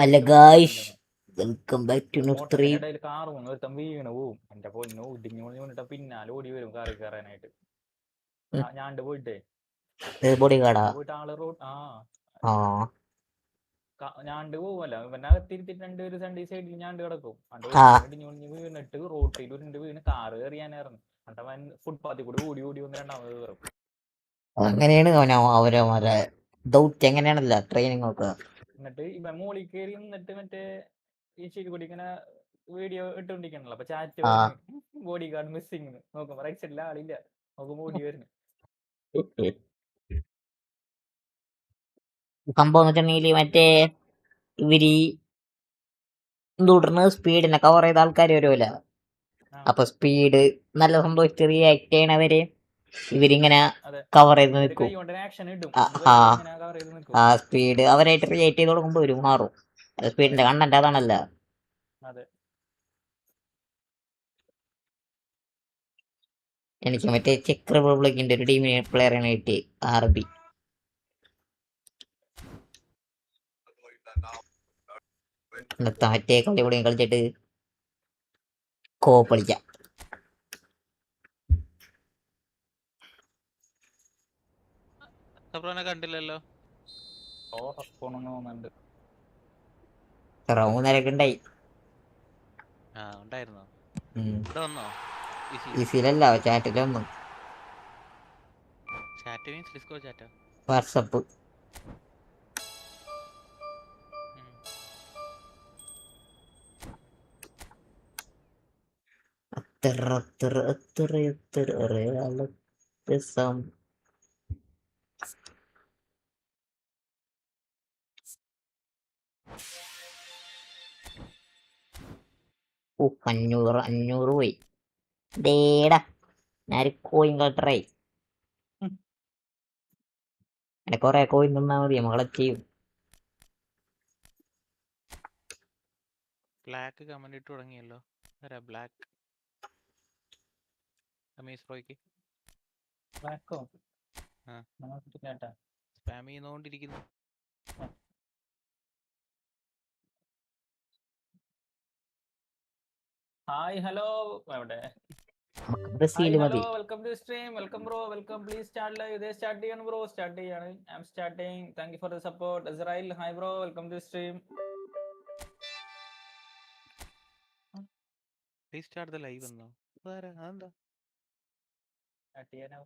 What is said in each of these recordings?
അല്ല guys, welcome back to നുസ്ത്രി. ഇടയിൽ car പോകുന്നു, ഒരുത്തം വീണ് പോവും. എന്റെ പൊന്നോ, ഇടിഞ്ഞു വീണിട്ട് പിന്നാലെ ഓടി വരും കാറി കയറാനായിട്ട്. ഞാണ്ട് പോയിട്ടേ ബോഡി ഗാർഡാ? പോയിട്ട് ആള് റോഡ് ഞാണ്ട് പോവല്ല, ഇവന്റെ അകത്തിരുത്തിട്ട് രണ്ടുപേര് സൺഡേ സൈഡിൽ ഞാണ്ട് കിടക്കും. ഇടിഞ്ഞു വീണിട്ട് റോട്ടിൽ ഉരുണ്ട് വീണ് കാറ് കയറിയാനായിരുന്നു. അവൻ ഫുട്പാത്തിൽ കൂടി ഓടി ഓടി വന്ന് രണ്ടാമത് കയറും. അങ്ങനെയാണ് അവരവരെ ദൗത്യം, എങ്ങനെയാണല്ലോ ട്രെയിനിങ് ഒക്കെ. എന്നിട്ട് ഇവൻ മോളിൽ കയറി നിന്നിട്ട് മറ്റേ ഈ ശരിക്കൂടി ഇങ്ങനെ വീഡിയോ ഇട്ടുകൊണ്ടിരിക്കണല്ലോ. അപ്പൊ ചാറ്റ് പറഞ്ഞു ബോഡി ഗാർഡ് മിസ്സിങ്. നോക്കുമ്പോ റൈറ്റ് സൈഡിൽ ആളില്ല, നോക്കുമ്പോ ഓടി വരുന്നു. സംഭവം എന്ന് വെച്ചിട്ടുണ്ടെങ്കിൽ മറ്റേ ഇവര് തുടർന്ന് സ്പീഡിനെ കവർ ചെയ്ത ആൾക്കാർ വരുമല്ല, അപ്പൊ സ്പീഡ് നല്ല സന്തോഷിച്ച് റിയാക്ട് ചെയ്യണവര് ഇവരിങ്ങനെ കവർ ചെയ്ത് നിൽക്കും. ആ സ്പീഡ് അവരായിട്ട് റിയാക്ട് ചെയ്ത് തുടങ്ങുമ്പോ ഒരു മാറും. സ്പീഡിന്റെ കണ്ടന്റ് അതാണല്ലോ. എനിക്ക് മറ്റേ ചെക്ക് റിപ്പബ്ലിക്കിന്റെ ഒരു ടീമിന് പ്ലെയറാണ് കിട്ടി, RB. മറ്റേ കളി കൂടെ കളിച്ചിട്ട് കോപ്പളിക്കാം. കണ്ടില്ലല്ലോ. 3:30 ഉണ്ടായി. ഈസിയിലല്ല, ചാറ്റിലൊന്നും. വാട്സപ്പ്. ഓ, 500 പോയി. ഡേടാ, ഞാനൊരു കോയിൻ കളക്ടറായി. എന്നെ കൊറേ കോയിൻ തന്നാ മതി, നമ്മളെ ചെയ്യും. ബ്ലാക്ക് കമന്റ് ഇട്ട് തുടങ്ങിയല്ലോ. ബ്ലാക്ക് റമീസ് റോയ്ക്ക് സ്പാം ചെയ്യുന്നോണ്ടിരിക്കുന്നു. ഹായ് ഹലോ, എവിടെ? Welcome to stream. Welcome bro, welcome. Please start live. ഇതേ സ്റ്റാർട്ട് ചെയ്യാണ് ബ്രോ, സ്റ്റാർട്ട് ചെയ്യാണ്. I am starting. Thank you for the support. Israel, hi bro, welcome to stream. Please start the live എന്നോ? അതെന്താ start ചെയ്യാനോ?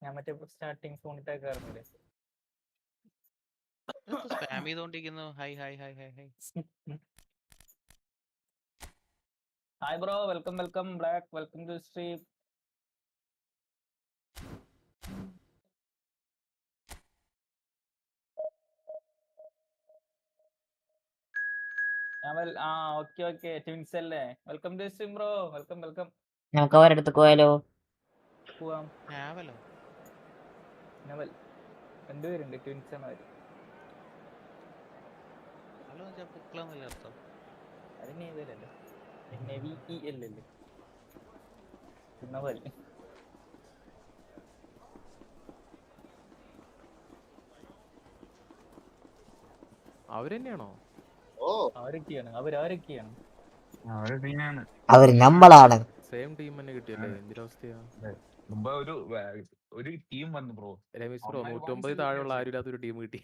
ഞാൻ മറ്റേ starting phone ഇട്ടേക്കാറുന്നില്ലേ? Spam ചെയ്തോണ്ടിരിക്കുന്നു. Hi hi hi hi hi hi bro, welcome welcome. Black, welcome to stream. Okay twins അല്ലേ? Welcome to stream bro, welcome welcome. നമുക്ക് അവരുടെ അടുത്ത് പോയാലോ? പോവാം. നവൽ രണ്ടുപേരുണ്ട്, ട്വിൻസ് ആണ് അവര്. അത് നേവലല്ലേ, NAVEL അല്ലേ? നവൽ. അവരെന്നെയാണോ? അവരൊക്കെയാണ്. അവര് നമ്മളാണ്. സെയിം ടീം തന്നെ കിട്ടിയല്ലേ? എന്തൊരവസ്ഥയാ. ഒരു ടീം വന്നു ബ്രോ. രമേശ് ബ്രോ, 109 താഴെയുള്ള ആരും ഇല്ലാത്തൊരു ടീം കിട്ടി.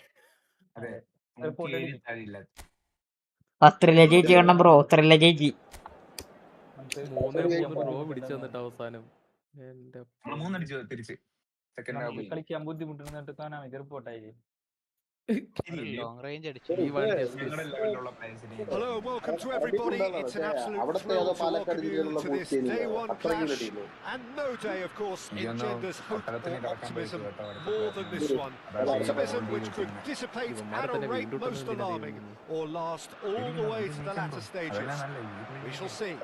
അത്രല്ല ചേച്ചി വേണം ബ്രോ, അത്രല്ല ചേച്ചി. 3-3 ഡ്രോ പിടിച്ചു വന്നിട്ട് അവസാനം കളിക്കാൻ ബുദ്ധിമുട്ടുന്നിട്ട് കാണാൻ റിപ്പോർട്ടായി. ലോങ് റേഞ്ച് അടിച്ചു. Hello and welcome to everybody. It's an absolute thrill to welcome you to this day one clash. And no day, of course, engenders hope or optimism more than this one. Optimism which could dissipate at a rate most alarming or last all the way to the latter stages. We shall see.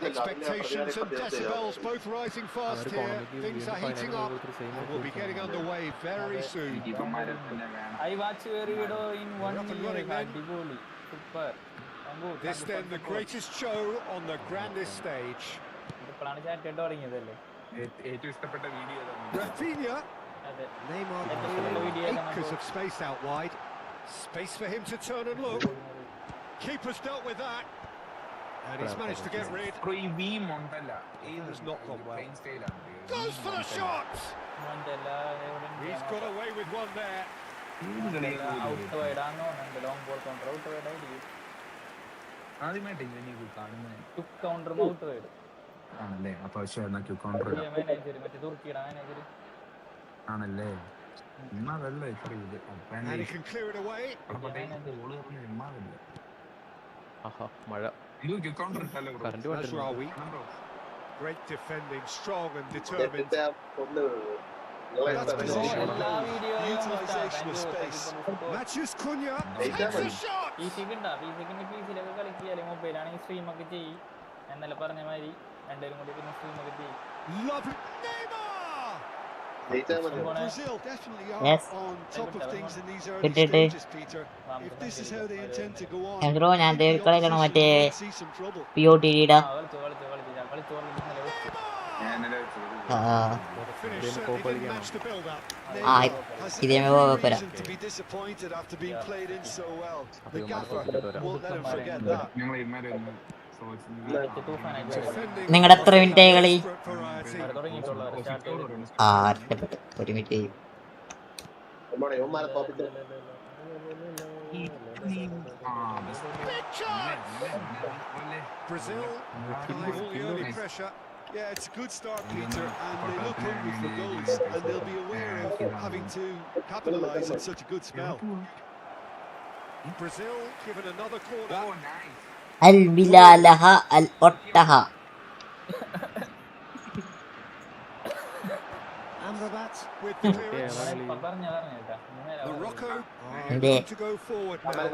Expectations and decibels both rising fast here. Things are heating up and we'll be getting underway very soon. I watch your video in one year. Super. This then the greatest show on the grandest stage. Rafinha Neymar acres of space out wide. Space for him to turn and look. Keeper's dealt with that. And he's managed to get rid. Has not gone well. Goes for the shot! He's got away with one there. long ball counter out wide idea. Took counter out wide. And he can clear it away. Nasrawi. Great defending, strong and determined. That's position. Utilization of space. Matches Cunha. Takes a shot. Lovely. Neymar. Brazil definitely are on top of things in these early stages, Peter. If this is how they intend to go on, bro ഞാൻ കളിക്കണം മറ്റേ see some trouble. POTDടാ Finish certainly didn't match the build-up. ഇതേ പോരാ To be disappointed after being played in so well. The gaffer won't let him forget that. നിങ്ങളുടെ എത്ര minute ആയി കളി? ഒരു minute. Brazil applying all the early pressure. Yeah, it's a good start, Peter, and they look hungry for goals, and they'll be aware of having to capitalise on such a good spell. Brazil given another corner. അൽ ബിലാലഹ അൽ ഒട്ടഹ. Amrabat with the clearance. Morocco to go forward now.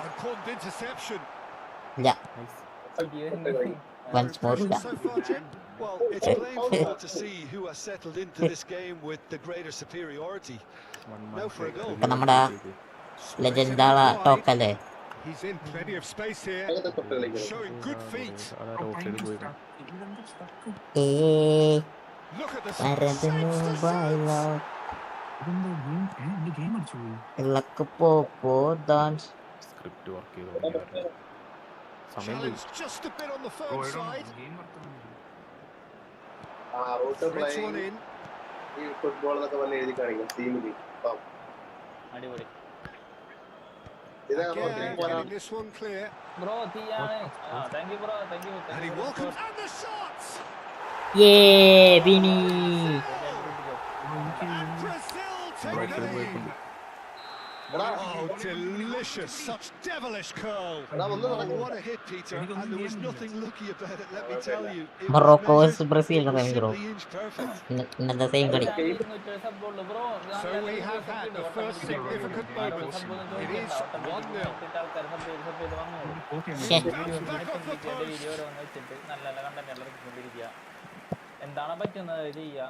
Important interception. ഇല്ല. Once more. So far, Jim? Well, it's painful to see who has settled into this game with the greater superiority. Now for a goal. നമ്മുടെ ലെജൻഡാള ടോക്കല്ലേ? He's in plenty of space here, showing good feet. Look at the challenge just a bit on the firm side. Threads one in. Efootball Getting this one clear. Bro, thank you, bro. Thank you. And he welcomes and the shots. Yeah, Vini. And Brazil take the lead. Oh, delicious! Such devilish curl. Oh, what a hit, Peter! And there was nothing lucky about it. Let me tell you. It Morocco was versus Brazil. simply inch perfect. ഇന്നത്തെ same കളി. So we have had the first significant moments. It is 1-0. Back off the post. എന്താണ് പറ്റുന്നത് ചെയ്യാ?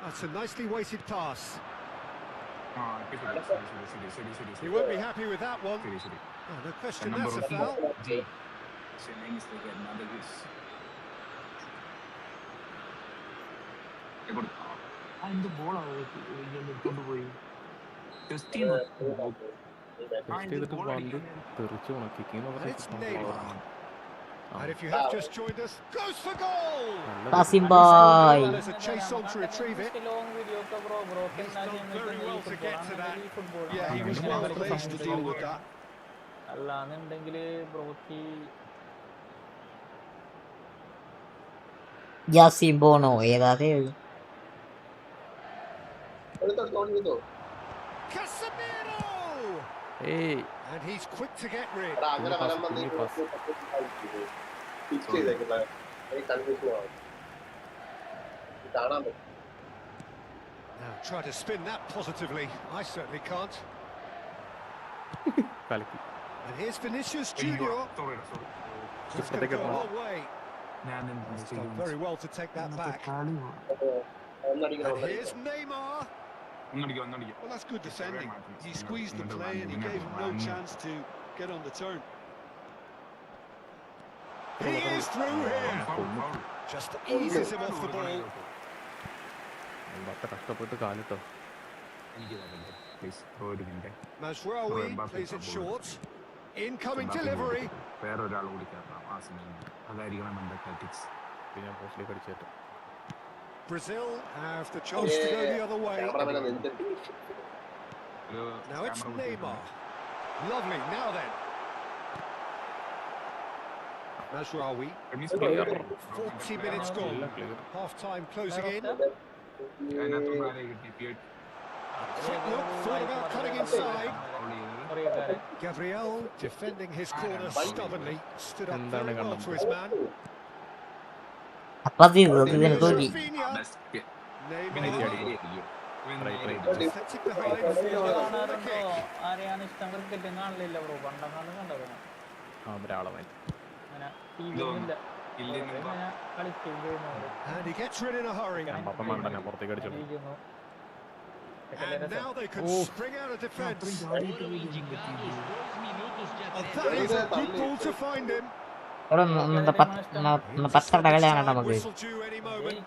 That's a nicely weighted pass. He won't be happy with that one. Oh, no question, that's a foul. It's Neymar. And if you have just joined us, goes for goal! Qasim boy. There's a chase on to retrieve it. He's done very well to get to that. Yeah, he was well placed to deal with that. Yasin Bono ഏതാതെ? Casemiro! Hey. And he's quick to get rid. Now try to spin that positively. I certainly can't. And here's Vinicius Junior. Just going to go all the way. He's done very well to take that back. And here's Neymar. Well, that's good defending. He squeezed the play and he gave him no chance to get on the turn. He is through here. Just eases him off the ball. കഷ്ടപ്പെട്ട് കാലിട്ടോ. Mazraoui plays it short. Incoming delivery. Brazil have the chance to go the other way. Now it's Neymar. Lovely. Now then. Mazraoui. 40 minutes gone. Half time closing in. Look, thought about cutting inside. Gabriel defending his corner stubbornly. Stood up very well to his man. Deflected behind for the kick. And he gets rid in a hurry. And now they can spring out of defence. That is a good ball to find him. Whistle due any moment.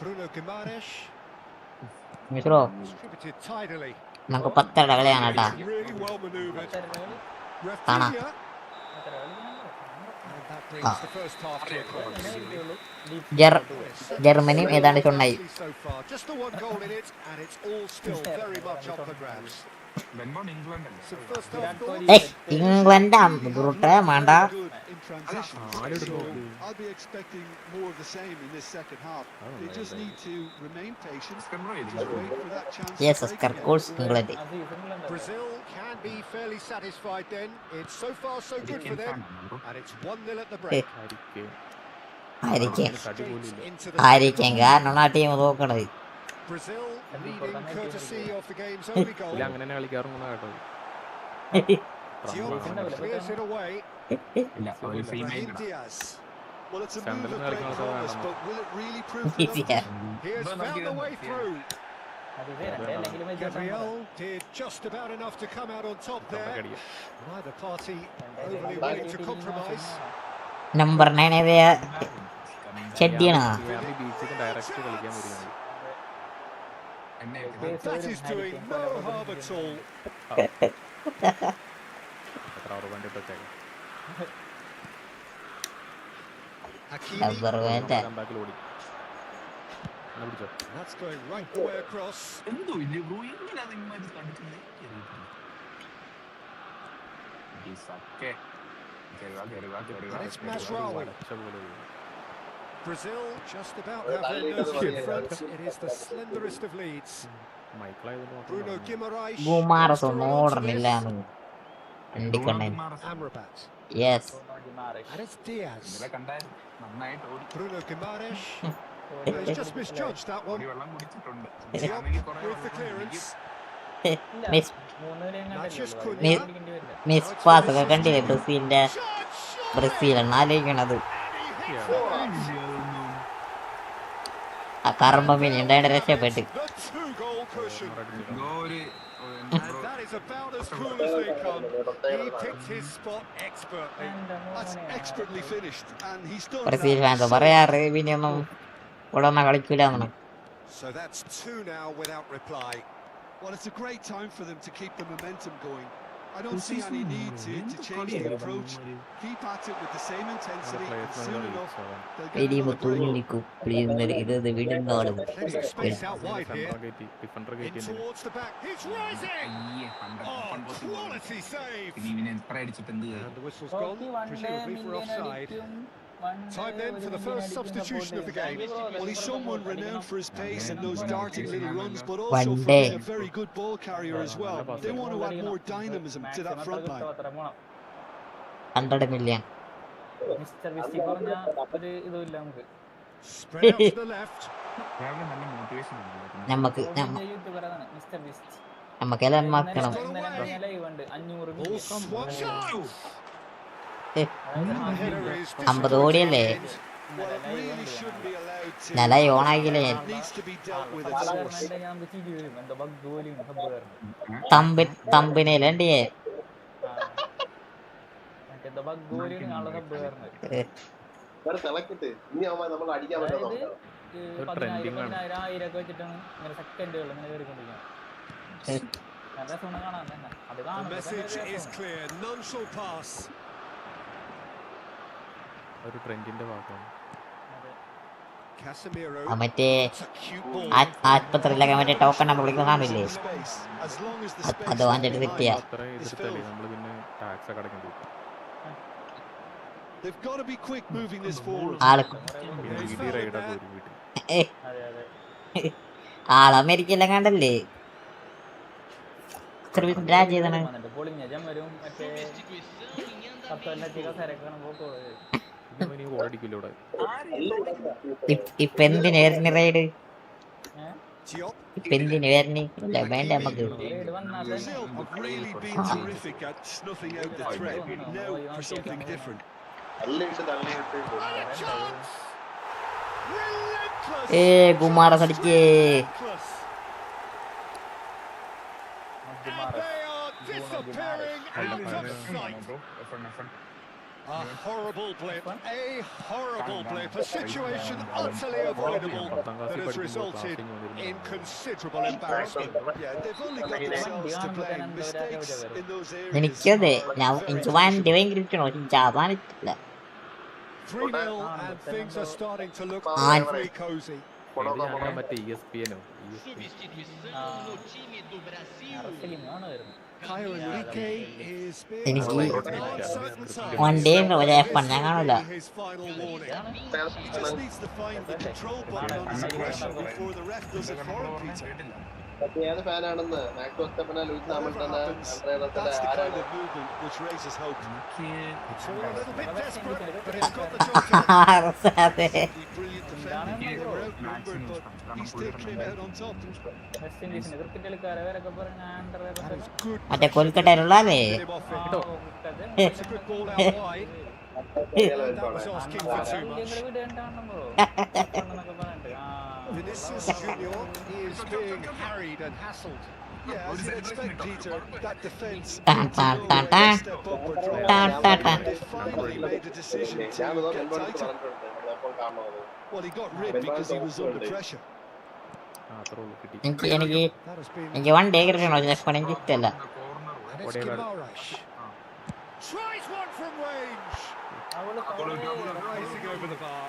Bruno Guimaraes. Distributed tidily. Really well manoeuvred. Rafinha. And that brings the first half to a close. Germany ഏതാണ്ട് ചൊണ്ണായി. So far, just the one goal in it, and it's all still very much up for grabs. So first half thoughts? England വേണ്ട. In transition. I'll be expecting more of the same in this second half. They just need to remain patient. Just wait for that chance. Yes, Oscar, course England. Brazil can be fairly satisfied then. It's so far so good for them. And it's 1-0 at the break. ആയിരിക്കും കാരണം ആ team നോക്കണത്. Brazil leading courtesy of the game's only goal. അങ്ങനെ കളിക്കാറുണ്ട് കേട്ടോ. Diop clears it away. Brahim Diaz. Well, it's a move of great promise, but will it really prove to them? Here's found the way through. Gabriel did just about enough to come out on top there. Neither party overly willing to compromise. Number 9 ചെടിയാണ്. That is doing no harm at all. Hakimi. That's going right the way across. It's Mazraoui. Brazil just about have their noses in front. It is the slenderest of leads. Bruno Guimaraes. Amrabat. Yes. And it's Diaz. Bruno Guimaraes. He's just misjudged that one. Diop with the clearance. Miss pass ഒക്കെ കണ്ടില്ലേ ബ്രസീലാണ് ആലോചിക്കണത്. ആ കർമ്മമിനി ഉണ്ടായിട്ട് രക്ഷപ്പെട്ട്. That is about as cool as they come. He picked his spot expertly. That's expertly finished, and he's done Brazil fans പറയാറ് പിന്നെയൊന്നും ഇവിടെ ഒന്നും കളിക്കൂലെന്നാണ്. So that's 2 now without reply. Well, it's a great time for them to keep the momentum going. I don't see any need to change the approach. Keep at it with the same intensity, and soon enough they'll get another goal. Plenty of space out wide here. In towards the back. He's rising! Oh, quality save! And the whistle's gone, presumably for offside. Time then for the first substitution of the game. Well, he's someone renowned for his pace and those darting little runs, but also for being a very good ball carrier as well. They want to add more dynamism to that front line. 100 million. Spread out to the left. നമുക്കെല്ലാം മാക്കണം. 50 കോടിയല്ലേ? നല്ല ഓണാക്കിയില്ലേ? തമ്പിനേലണ്ടിയേ തിളക്കിട്ട് ഇനി ആവുമ്പോ നമ്മൾ അടിക്കാൻ പറ്റുന്ന 10,000 വെച്ചിട്ടാണ് ഇങ്ങനെ സെക്കൻഡുകൾ ഇങ്ങനെ കയറിക്കൊണ്ടിരിക്കുന്നത്. നല്ല രസമാണ് കാണാൻ തന്നെ. അത് ഒരു ട്രെൻഡിന്റെ ഭാഗമാണ്. മറ്റേ ആസ്പത്രിയിലൊക്കെ മറ്റേ ടോക്കൺ നമ്പർ വിളിക്കുന്ന സാധനമില്ലേ? അത് വാങ്ങിച്ചിട്ട് കിട്ടിയ അത്രയും എതിർത്തല്ലേ നമ്മള് പിന്നെ ടാക്സ് ഒക്കെ അടക്കേണ്ടി വരും. റൈഡൊക്കെ ഒരു വീട്ടിൽ ആളമേരിക്കെല്ലാം കണ്ടല്ലേ രാജ്യതാണ്. പൊളിഞ്ഞ ജമ്മരും മറ്റേ ഓടിക്കില്ല ഇവിടെ. ഇപ്പൊ എന്തിനു വരുന്ന റൈഡ്? ഇപ്പൊ എന്തിനു വരുന്ന? ഇല്ല വേണ്ട നമുക്ക്. കുമാര സടിക്കേ A horrible blip, a horrible blip, a situation utterly avoidable that has resulted in considerable embarrassment. Yeah, they've only got themselves to blame. Mistakes in those areas. എനിക്കതെ എനിക്ക് വണ്ടി ഭയങ്കര ഇഷ്ടമാണോ? ചാവാനില്ല. 3-0 and things are starting to look very cozy. മറ്റേ ESPNോ എനിക്ക് വണ്ടി ഞാൻ കാണൂല. ഏത് ഫാനാണെന്ന് മറ്റേ കൊൽക്കട്ടയിലുള്ളല്ലേ? Vinicius Junior is being harried and hassled. Yeah, as you'd expect, Peter, that defence step up or drop. They finally made a decision to get tighter. Well, he got rid because he was under pressure. എനിക്ക് വണ്ടി കിട്ടണോ? എനിക്ക് ഇഷ്ടല്ല. Tries one from range. Rising over the bar.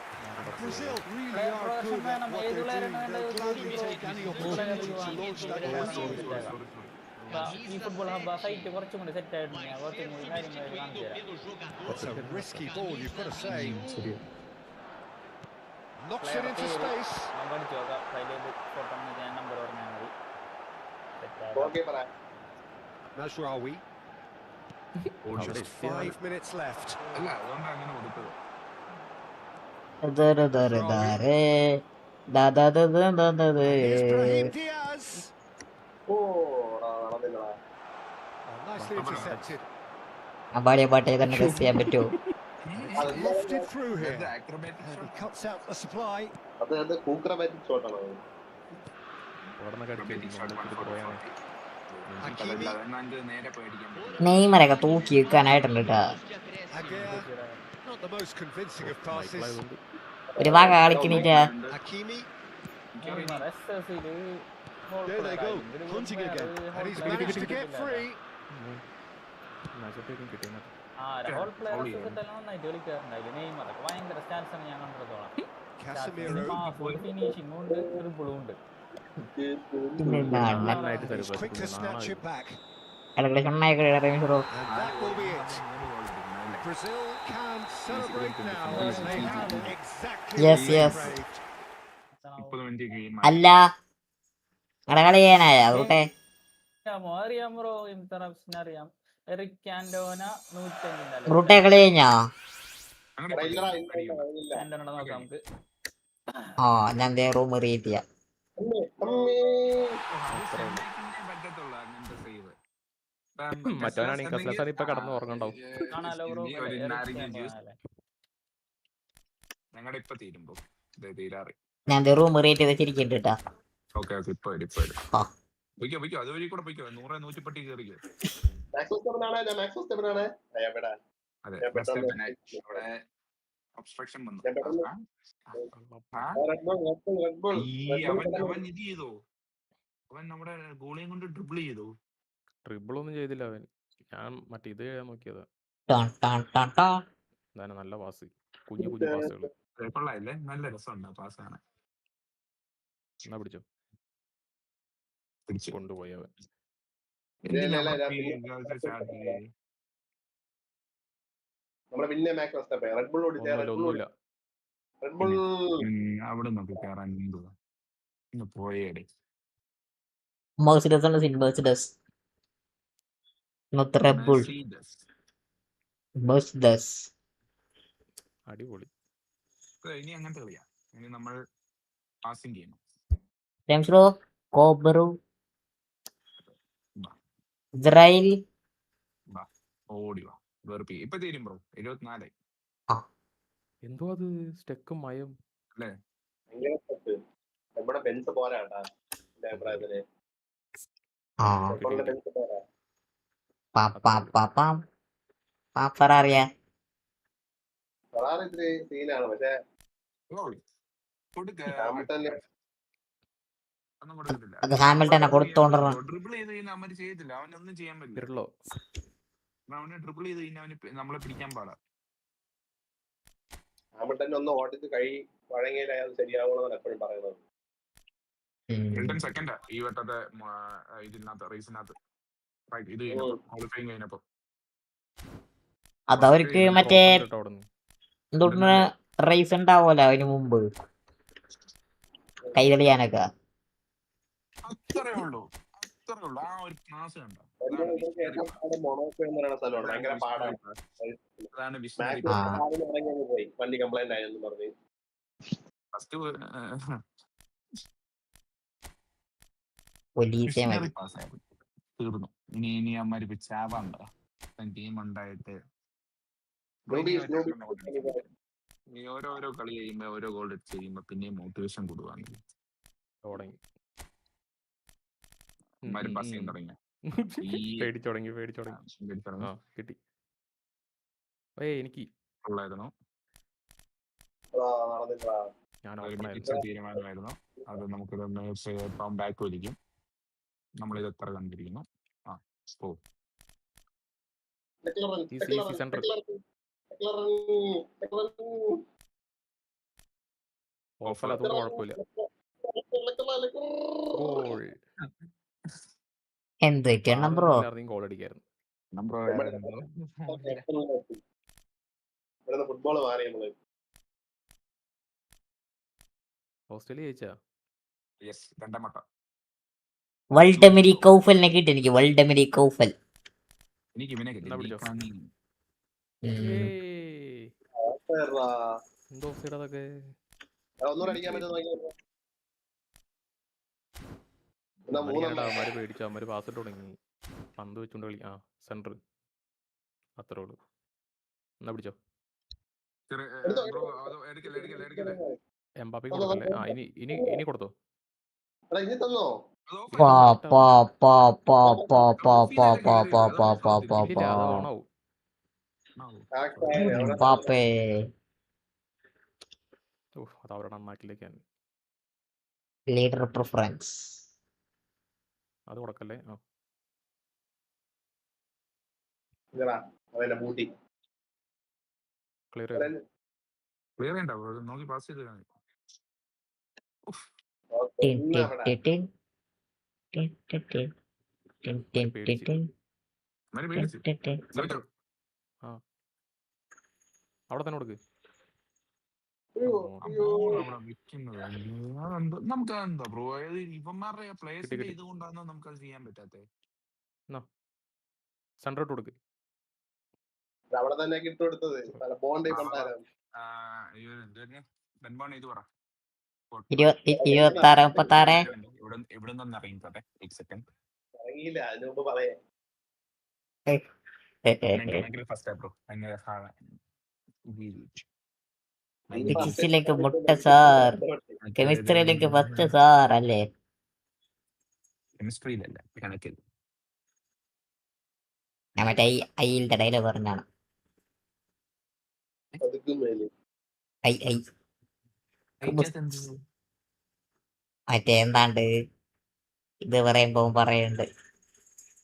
Brazil really are good at what they're doing. They'll gladly take any opportunity to launch that offensive. Football hub site കുറച്ചും കൂടി set ആയിട്ടുണ്ട്. കുറച്ചും കൂടി കാര്യങ്ങൾ കാണിച്ചു തരാം. It's a risky ball, you've got to say. Knocks it into space. Mazraoui. Just 5 minutes left. Ibrahim Diaz. Nicely intercepted. തന്നെ guess ചെയ്യാൻ പറ്റുമോ? Lofted through here. And he cuts out the supply. നെയ്മറൊക്കെ തൂക്കി വെക്കാനായിട്ടുണ്ട് കേട്ടാ. Not the most convincing of passes. ഒരു ഭാഗം കളിക്കുന്നില്ല. Hakimi. There they go, hunting again, and he's managed to get free. Casemiro. He's quick to snatch it back. And that will be it. Brazil can celebrate now. They have exactly Yes. അല്ല കളി ചെയ്യാനായ Rutte? Rutte കളി കഴിഞ്ഞോ? ഞാൻ room റീറ്റ് ചെയ്യാം. മറ്റവനാണ് ഈ കസ്ലസാണ് ഇപ്പൊ കടന്ന് ഉറങ്ങണ്ടാവും. കാണാലോ ബ്രോ അല്ലേ? ഞങ്ങളുടെ ഇപ്പൊ തീരും ബ്രോ, തീരാറ്. ഞാൻ റൂം റേറ്റ് വെച്ചിരിക്കണ്ട കേട്ടാ. ഓക്കെ ഇപ്പൊ വരും. പൊയ്ക്കോ അതുവഴി കൂടെ പൊയ്ക്കോ. 100 110 കയറിക്കോ. അതെ അവിടെ ഒബ്സ്ട്രക്ഷൻ വന്നു. അവൻ ഇത് ചെയ്തോ, അവൻ നമ്മുടെ ഗോളിയും കൊണ്ട് ഡ്രിബിൾ ചെയ്തോ? ട്രിബിളൊന്നും ചെയ്തില്ല അവൻ. ഞാൻ മറ്റേ ഇത് ചെയ്യാൻ നോക്കിയതാ. നല്ല പാസ്, കുഞ്ഞു പാസുകൾ. കൊള്ളായില്ലേ, നല്ല രസമുണ്ട് പാസ് ആണ്. എന്നാ പിടിച്ചോ, കൊണ്ടുപോയി അവൻ. ഒന്നുമില്ല. അവിടെ നോക്കി കയറാൻ പോയേടെ. Mercedes ആണ് Mercedes. Not Red Bull. Mercedes. അടിപൊളി. ഇനി അങ്ങനത്തെ കളിയാ. ഇനി നമ്മൾ പാസിംഗ് ചെയ്യണം. James Bro, Cobru, Israel. ഓടി വാ, വെറുപ്പി. ഇപ്പൊ തീരും ബ്രോ, 24. എന്തോ അത് സ്റ്റെക്കും മയം അല്ലേ? നമ്മുടെ ബെൻസ് പോരാട്ടാ എന്റെ അഭിപ്രായത്തില്. Ferrari. ഫെറാറി ഇത്തിരി സീനാണ്, പക്ഷെ അത് ഹാമിൽട്ടനെ കൊടുത്തോണ്ടോ. ഡ്രിബിൾ ചെയ്ത് കഴിഞ്ഞാൽ അവന് ചെയ്യത്തില്ല, അവനൊന്നും ചെയ്യാൻ പറ്റില്ല. അവനെ ഡ്രിബിൾ ചെയ്ത് കഴിഞ്ഞാൽ അവന് നമ്മളെ പിടിക്കാൻ പാടാ. ഹാമിൽട്ടൻ ഒന്ന് ഓടിച്ച് കൈ വഴങ്ങിയാൽ അയാൾ ശരിയാവുമെന്നാണ് എപ്പോഴും പറയുന്നത്. സെക്കൻഡാ ഈ വട്ടത്തെ ഇതിനകത്ത് റേസിനകത്ത് ഇത് ക്വാളിഫയിങ് കഴിഞ്ഞപ്പോ. അതവർക്ക് മറ്റേ എന്തൊന്ന് റേസ് ഉണ്ടാവുമല്ലോ അതിന് മുമ്പ് കൈ തെളിയാനൊക്കെ. അത്രേ ഉള്ളൂ. ആ ഒരു ക്ലാസ് കണ്ടോ? മൊണോക്കോ എന്ന് പറയുന്ന സ്ഥലമാണ്, ഭയങ്കര പാടാണ്. പോയി വണ്ടി കംപ്ലൈന്റ് ആയെന്ന് പറഞ്ഞു. തീർന്നു. ഇനി അമ്മമാര് ചാവാണ്ടോ ടീം ഉണ്ടായിട്ട് നീ ഓരോരോ കളി ചെയ്യുമ്പോ ഓരോ ഗോൾ അടിച്ച് ചെയ്യുമ്പോ പിന്നെയും മോട്ടിവേഷൻ കൂടുവാണ്. പാസ് ചെയ്യാൻ തുടങ്ങി. കിട്ടി. എനിക്ക് ഉള്ളായിരുന്നു തീരുമാനമായിരുന്നു അത്. നമുക്കിത് ബാക്ക് വലിക്കും. നമ്മളിത് എത്ര കണ്ടിരിക്കുന്നു. അതുകൊണ്ട് കുഴപ്പമില്ല. എന്ത് ബ്രോ ഗോൾ അടിക്കായിരുന്നു. ഫുട്ബോൾ മാറി നമ്മള്. ഓസ്ട്രേലിയ ജയിച്ചാ? വൾഡെമരി കൗഫലിനെ കിട്ടി എനിക്ക്. വൾഡെമരി കൗഫൽ എനിക്ക് ഇവനെ കിട്ടി. ഒന്നുകൂടെ അടിക്കാൻ പറ്റുന്ന പേടിച്ചു. അവന്മാര് പാസ് ഇട്ട് തുടങ്ങി. പന്ത് വെച്ചോണ്ട് കളി. സെന്റർ അത്രേ ഉള്ളൂ. എന്നാ പിടിച്ചോ. എംബാപ്പയ്ക്ക് കൊടുക്കല്ലേ? ഇനി കൊടുത്തോ. അതവരുടെ നന്നാക്കിലേക്കാൻ ലീഡർ പ്രിഫറൻസ് അത് കൊടുക്കല്ലേ. ക്ലിയർ നോക്കി പാസ് ചെയ്ത് അവിടെ തന്നെ കൊടുക്ക്. നമുക്ക് എന്താ ബ്രോ, ഇവന്മാരുടെ പ്ലേയേഴ്സിന്റെ ഇതുകൊണ്ടാണോ നമുക്കത് ചെയ്യാൻ പറ്റാത്തത്? സെന്റർ ഇട്ട് കൊടുക്ക്. അവിടെ തന്നെ ഇട്ടുകൊടുത്തത് ബോണ്ട്. 26-36 ഇവിടെ നിന്ന് ഇറങ്ങിക്കോട്ടെ. ഇറങ്ങിയില്ല, അതിന് മുമ്പ് പറയാ. ഭയങ്കര ഫസ്റ്റ് ബ്രോ ഭയങ്കര ഫിസിക്സിലേക്ക് മുട്ട സാർ, കെമിസ്ട്രിയിലേക്ക് ഫസ്റ്റ് സാർ അല്ലേ? കെമിസ്ട്രിയിലല്ല കണക്കിൽ. ഞാൻ മറ്റേ ഐയിലത്തെ ഡയലോഗ് പറഞ്ഞാണ്. ഐ ഐ മറ്റേ എന്താണ്ട് ഇത് പറയുമ്പോ പറയുന്നുണ്ട്,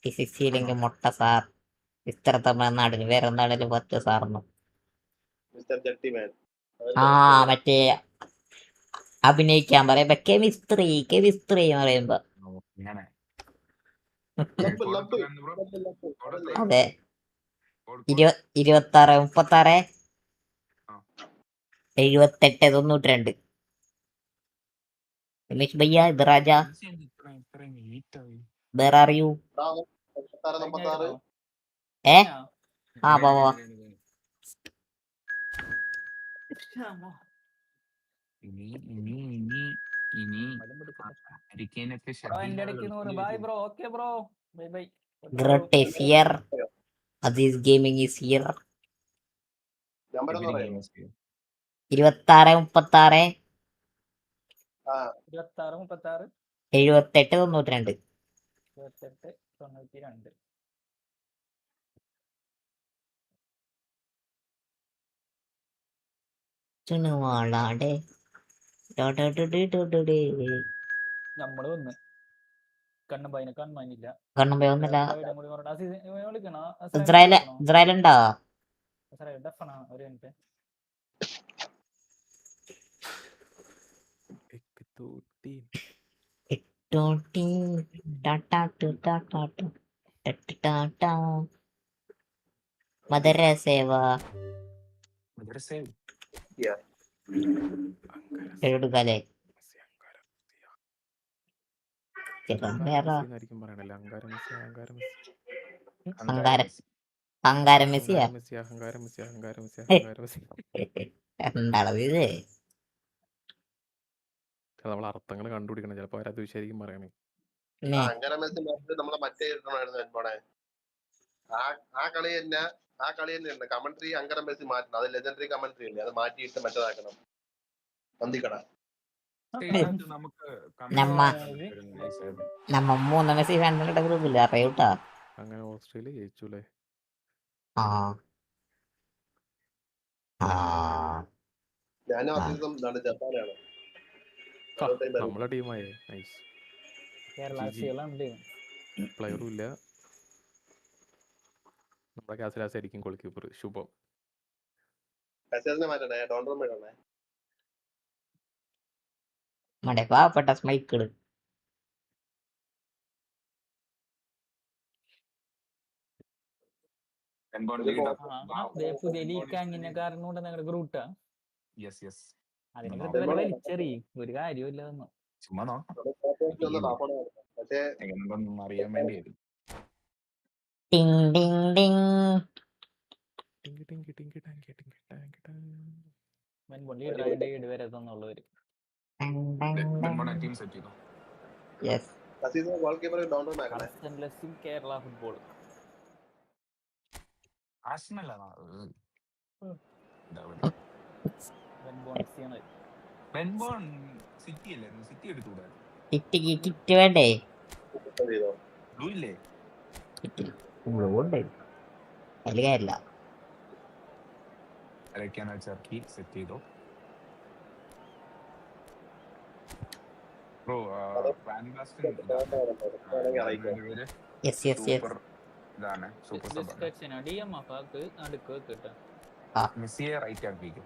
ഫിസിക്സിലേക്ക് മുട്ട സാർ, ഇത്ര തമിഴ്നാടിന് വേറെ എന്താണേലും ഫസ്റ്റ് സാർന്നു. ആ മറ്റേ അഭിനയിക്കാൻ പറയുമ്പോ കെമിസ്ട്രി കെമിസ്ട്രി പറയുമ്പോ ഇങ്ങനെ അതെ 26 36 78 92 രമേശ് ഭയ്യ ഇത് രാജ, വേർ ആർ യു? ഏ ആ പോ ഇനി ഇനി ഇനി ഇനി അരിക്കാനൊക്കെ എന്റെ ഇടയ്ക്ക് 100 bye bro. Okay bro, bye bye. Great is here, Azeez gaming is here. 26 36 26 36 78 92 28 92. ചുണുവാളാടെ നമ്മള് വന്ന് കണ്ണുമ്പതിനെ കൺമാനില്ല. കണ്ണുമ്പോ ഒന്നുമില്ല. വിളിക്കണോ? ഇസ്രായേലുണ്ടോ? ഡഫണ ഒരു മിനിറ്റ്. മദരസേവ എടുക്കാലേ എന്താണത് ഇത്? നമ്മൾ അർത്ഥങ്ങൾ കണ്ടുപിടിക്കണം, ചിലപ്പോ അവരത് വിശേഷിക്കും പറയണേ. നമ്മളെ മറ്റേ ആ കളി തന്നെ കമന്ററി അങ്കര മെസ്സി മാറ്റണം. അത് ലെജൻഡറി കമന്ററി അല്ലേ, അത് മാറ്റിയിട്ട് മറ്റേതാക്കണം. പന്തിക്കട നമ്മ 3 മെസ്സി ഫാൻസിന്റെ ഗ്രൂപ്പില്ല അറിയൂട്ടാ. അങ്ങനെ ഓസ്ട്രേലിയ ജയിച്ചുല്ലേ? ജപ്പാനാണ് നമ്മളെ ടീമായേ. നൈസ്. പ്ലെയറും ഇല്ല. നമ്മുടെ കാസിലാസായിരിക്കും ഗോൾ കീപ്പർ. ശുഭം. മടേ പാവപ്പെട്ട സ്മൈക്കിള്. പുതിയ ലീക്കാങ്ങിനെ കാരണം കൊണ്ട് നിങ്ങളുടെ ഗ്രൂട്ടാ അതിനെ വലിച്ചെറി ഒരു കാര്യമില്ല. അറിയാൻ വേണ്ടി വരെ തന്നുള്ളവര് ടീം സെറ്റ് ചെയ്തു. കേരള ഫുട്ബോൾ സിറ്റി അല്ലായിരുന്നു, സിറ്റി എടുത്തുകൂടാ. കിറ്റ് വേണ്ടേ? ബ്ലൂ ഇല്ലേ? അതില് കാര്യമില്ല. അരക്കാന്ന് വെച്ചാൽ സെറ്റ് ചെയ്തോ ബ്രോ. വാൻ ബാസ്റ്റൻ ഇതാണ് സൂപ്പർ മെസ്സിയെ റൈറ്റ് ആക്കിയിരിക്കും.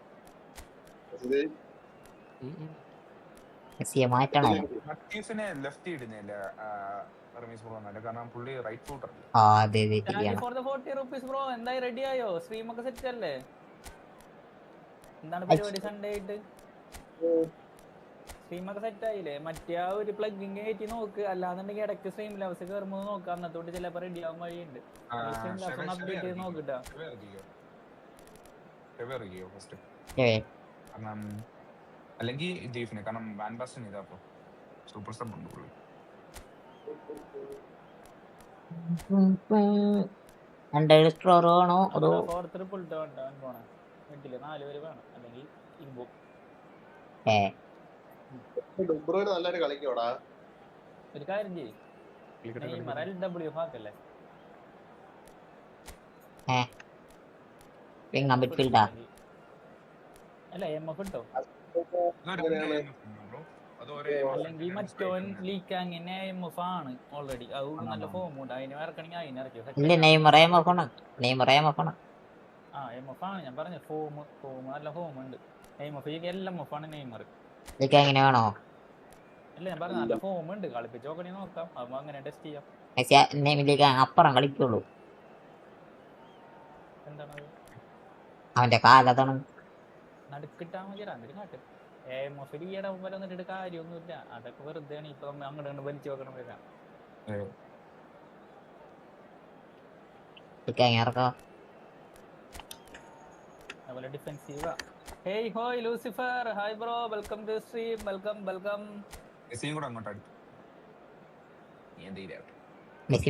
മെസ്സിയെ മാറ്റണം. മറ്റീസിനെ ലെഫ്റ്റ് ഇടുന്നില്ല റമീസ് ബ്രോ, കാരണം പുള്ളി റൈറ്റ് ഫൂട്ടർ. ബ്രോ എന്തായി റെഡി ആയോ? സ്ട്രീം ഒക്കെ സെറ്റ് അല്ലേ? എന്താണ് പരിപാടി? സൺഡേ ആയിട്ട് സ്ട്രീം ഒക്കെ സെറ്റ് ആയില്ലേ? മറ്റേ ആ ഒരു പ്ലഗിങ് കയറ്റി നോക്ക്, അല്ലാന്നുണ്ടെങ്കിൽ ഇടയ്ക്ക് സ്ട്രീം ലെവൽസ് കയറുമ്പോൾ നോക്കാം. അന്നത്തോട്ട് ചിലപ്പോൾ റെഡി ആവാൻ വഴിയുണ്ട്. അപ്ഡേറ്റ് ചെയ്ത് നോക്കിട്ടാ. അല്ലെങ്കിൽ ജെയ്ഫിനെ, കാരണം വാൻ ബാസ്റ്റൻ ഇതാപ്പോ സൂപ്പർ സബ് ഉണ്ട് പുള്ളി. രണ്ടേഴ് സ്ട്രോർ വേണോ അതോ ട്രിപ്പിൾ ടേൺ പോണം മിഡില് 4 പേര് വേണം അല്ലെങ്കിൽ ഇമ്പോ ഡുബ്രോയിന് നല്ലൊരു കളിക്കോടാ. ഒരു കാര്യം ചെയ്യ് നെയ്മർ LW ആക്കല്ലേ മിഡ്ഫീൽഡാ അല്ല MF ഇട്ടോ അല്ലെങ്കിൽ മറ്റോൻ ലീക്കാങ്ങിനെ MF ആണ് ഓൾറെഡി അത് നല്ല ഫോം ഉണ്ട് അതിന് ഇറക്കണെങ്കിൽ അതിന് ഇറക്കി ഇല്ല നെയ്മർ MF ആണ് MF ആണ് ഞാൻ പറഞ്ഞ ഫോം നല്ല ഫോം ഉണ്ട് MF LMF ആണ് നെയ്മർ എങ്ങനെ വേണോ അല്ല ഞാൻ പറഞ്ഞ നല്ല ഫോം ഉണ്ട് കളിപ്പിച്ച് നോക്കണേ നോക്കാം അപ്പൊ അങ്ങനെ ടെസ്റ്റ് ചെയ്യാം നെയ്മിലേക്ക് അപ്പുറം കളിക്കുള്ളൂ എന്താണ് അവന്റെ കാലതാണ് നടുക്കിട്ടാ മതി എന്നിട്ട് കാട്ട് MF ഈയിടെ മുമ്പിൽ വന്നിട്ട് കാര്യമൊന്നുമില്ല അതൊക്കെ വെറുതെയാണ് ഇപ്പൊ അങ്ങോട്ട് വലിച്ചു നോക്കണം വരാം അതുപോലെ ഡിഫെൻസീവ് ഹേയ് ഹോയ് Lucifer hi bro welcome to stream welcome Messi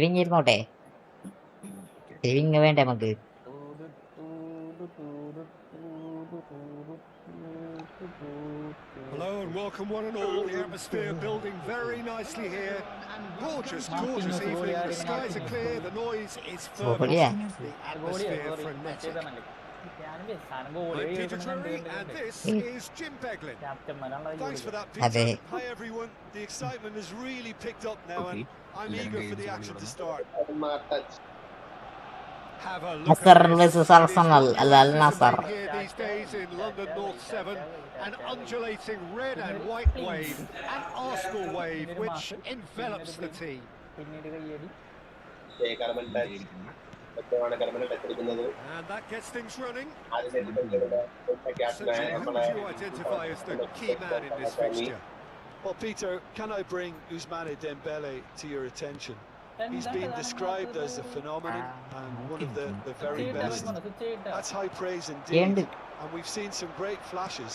വിങ്ങിരുന്നോട്ടെ വിങ് വേണ്ടേ നമുക്ക് Hello and welcome one and all. The atmosphere building very nicely here. Gorgeous evening. The skies are clear. The noise is fervent. The atmosphere frenetic. I'm Peter Drury and this is Jim Beglin. Thanks for that, Peter. Hi everyone. The excitement has really picked up now and I'm eager for the action to start. Have a look Nasser versus Arsenal. Al-Nassr. here these days in London North 7, an undulating red and white wave, an Arsenal wave which envelops the team. And that gets things running. So Jim, who would you identify as the key man in this fixture? Well, Peter, can I bring Ousmane Dembele to your attention? He's been described as a phenomenon and one of the very best. That's high praise indeed. And we've seen some great flashes,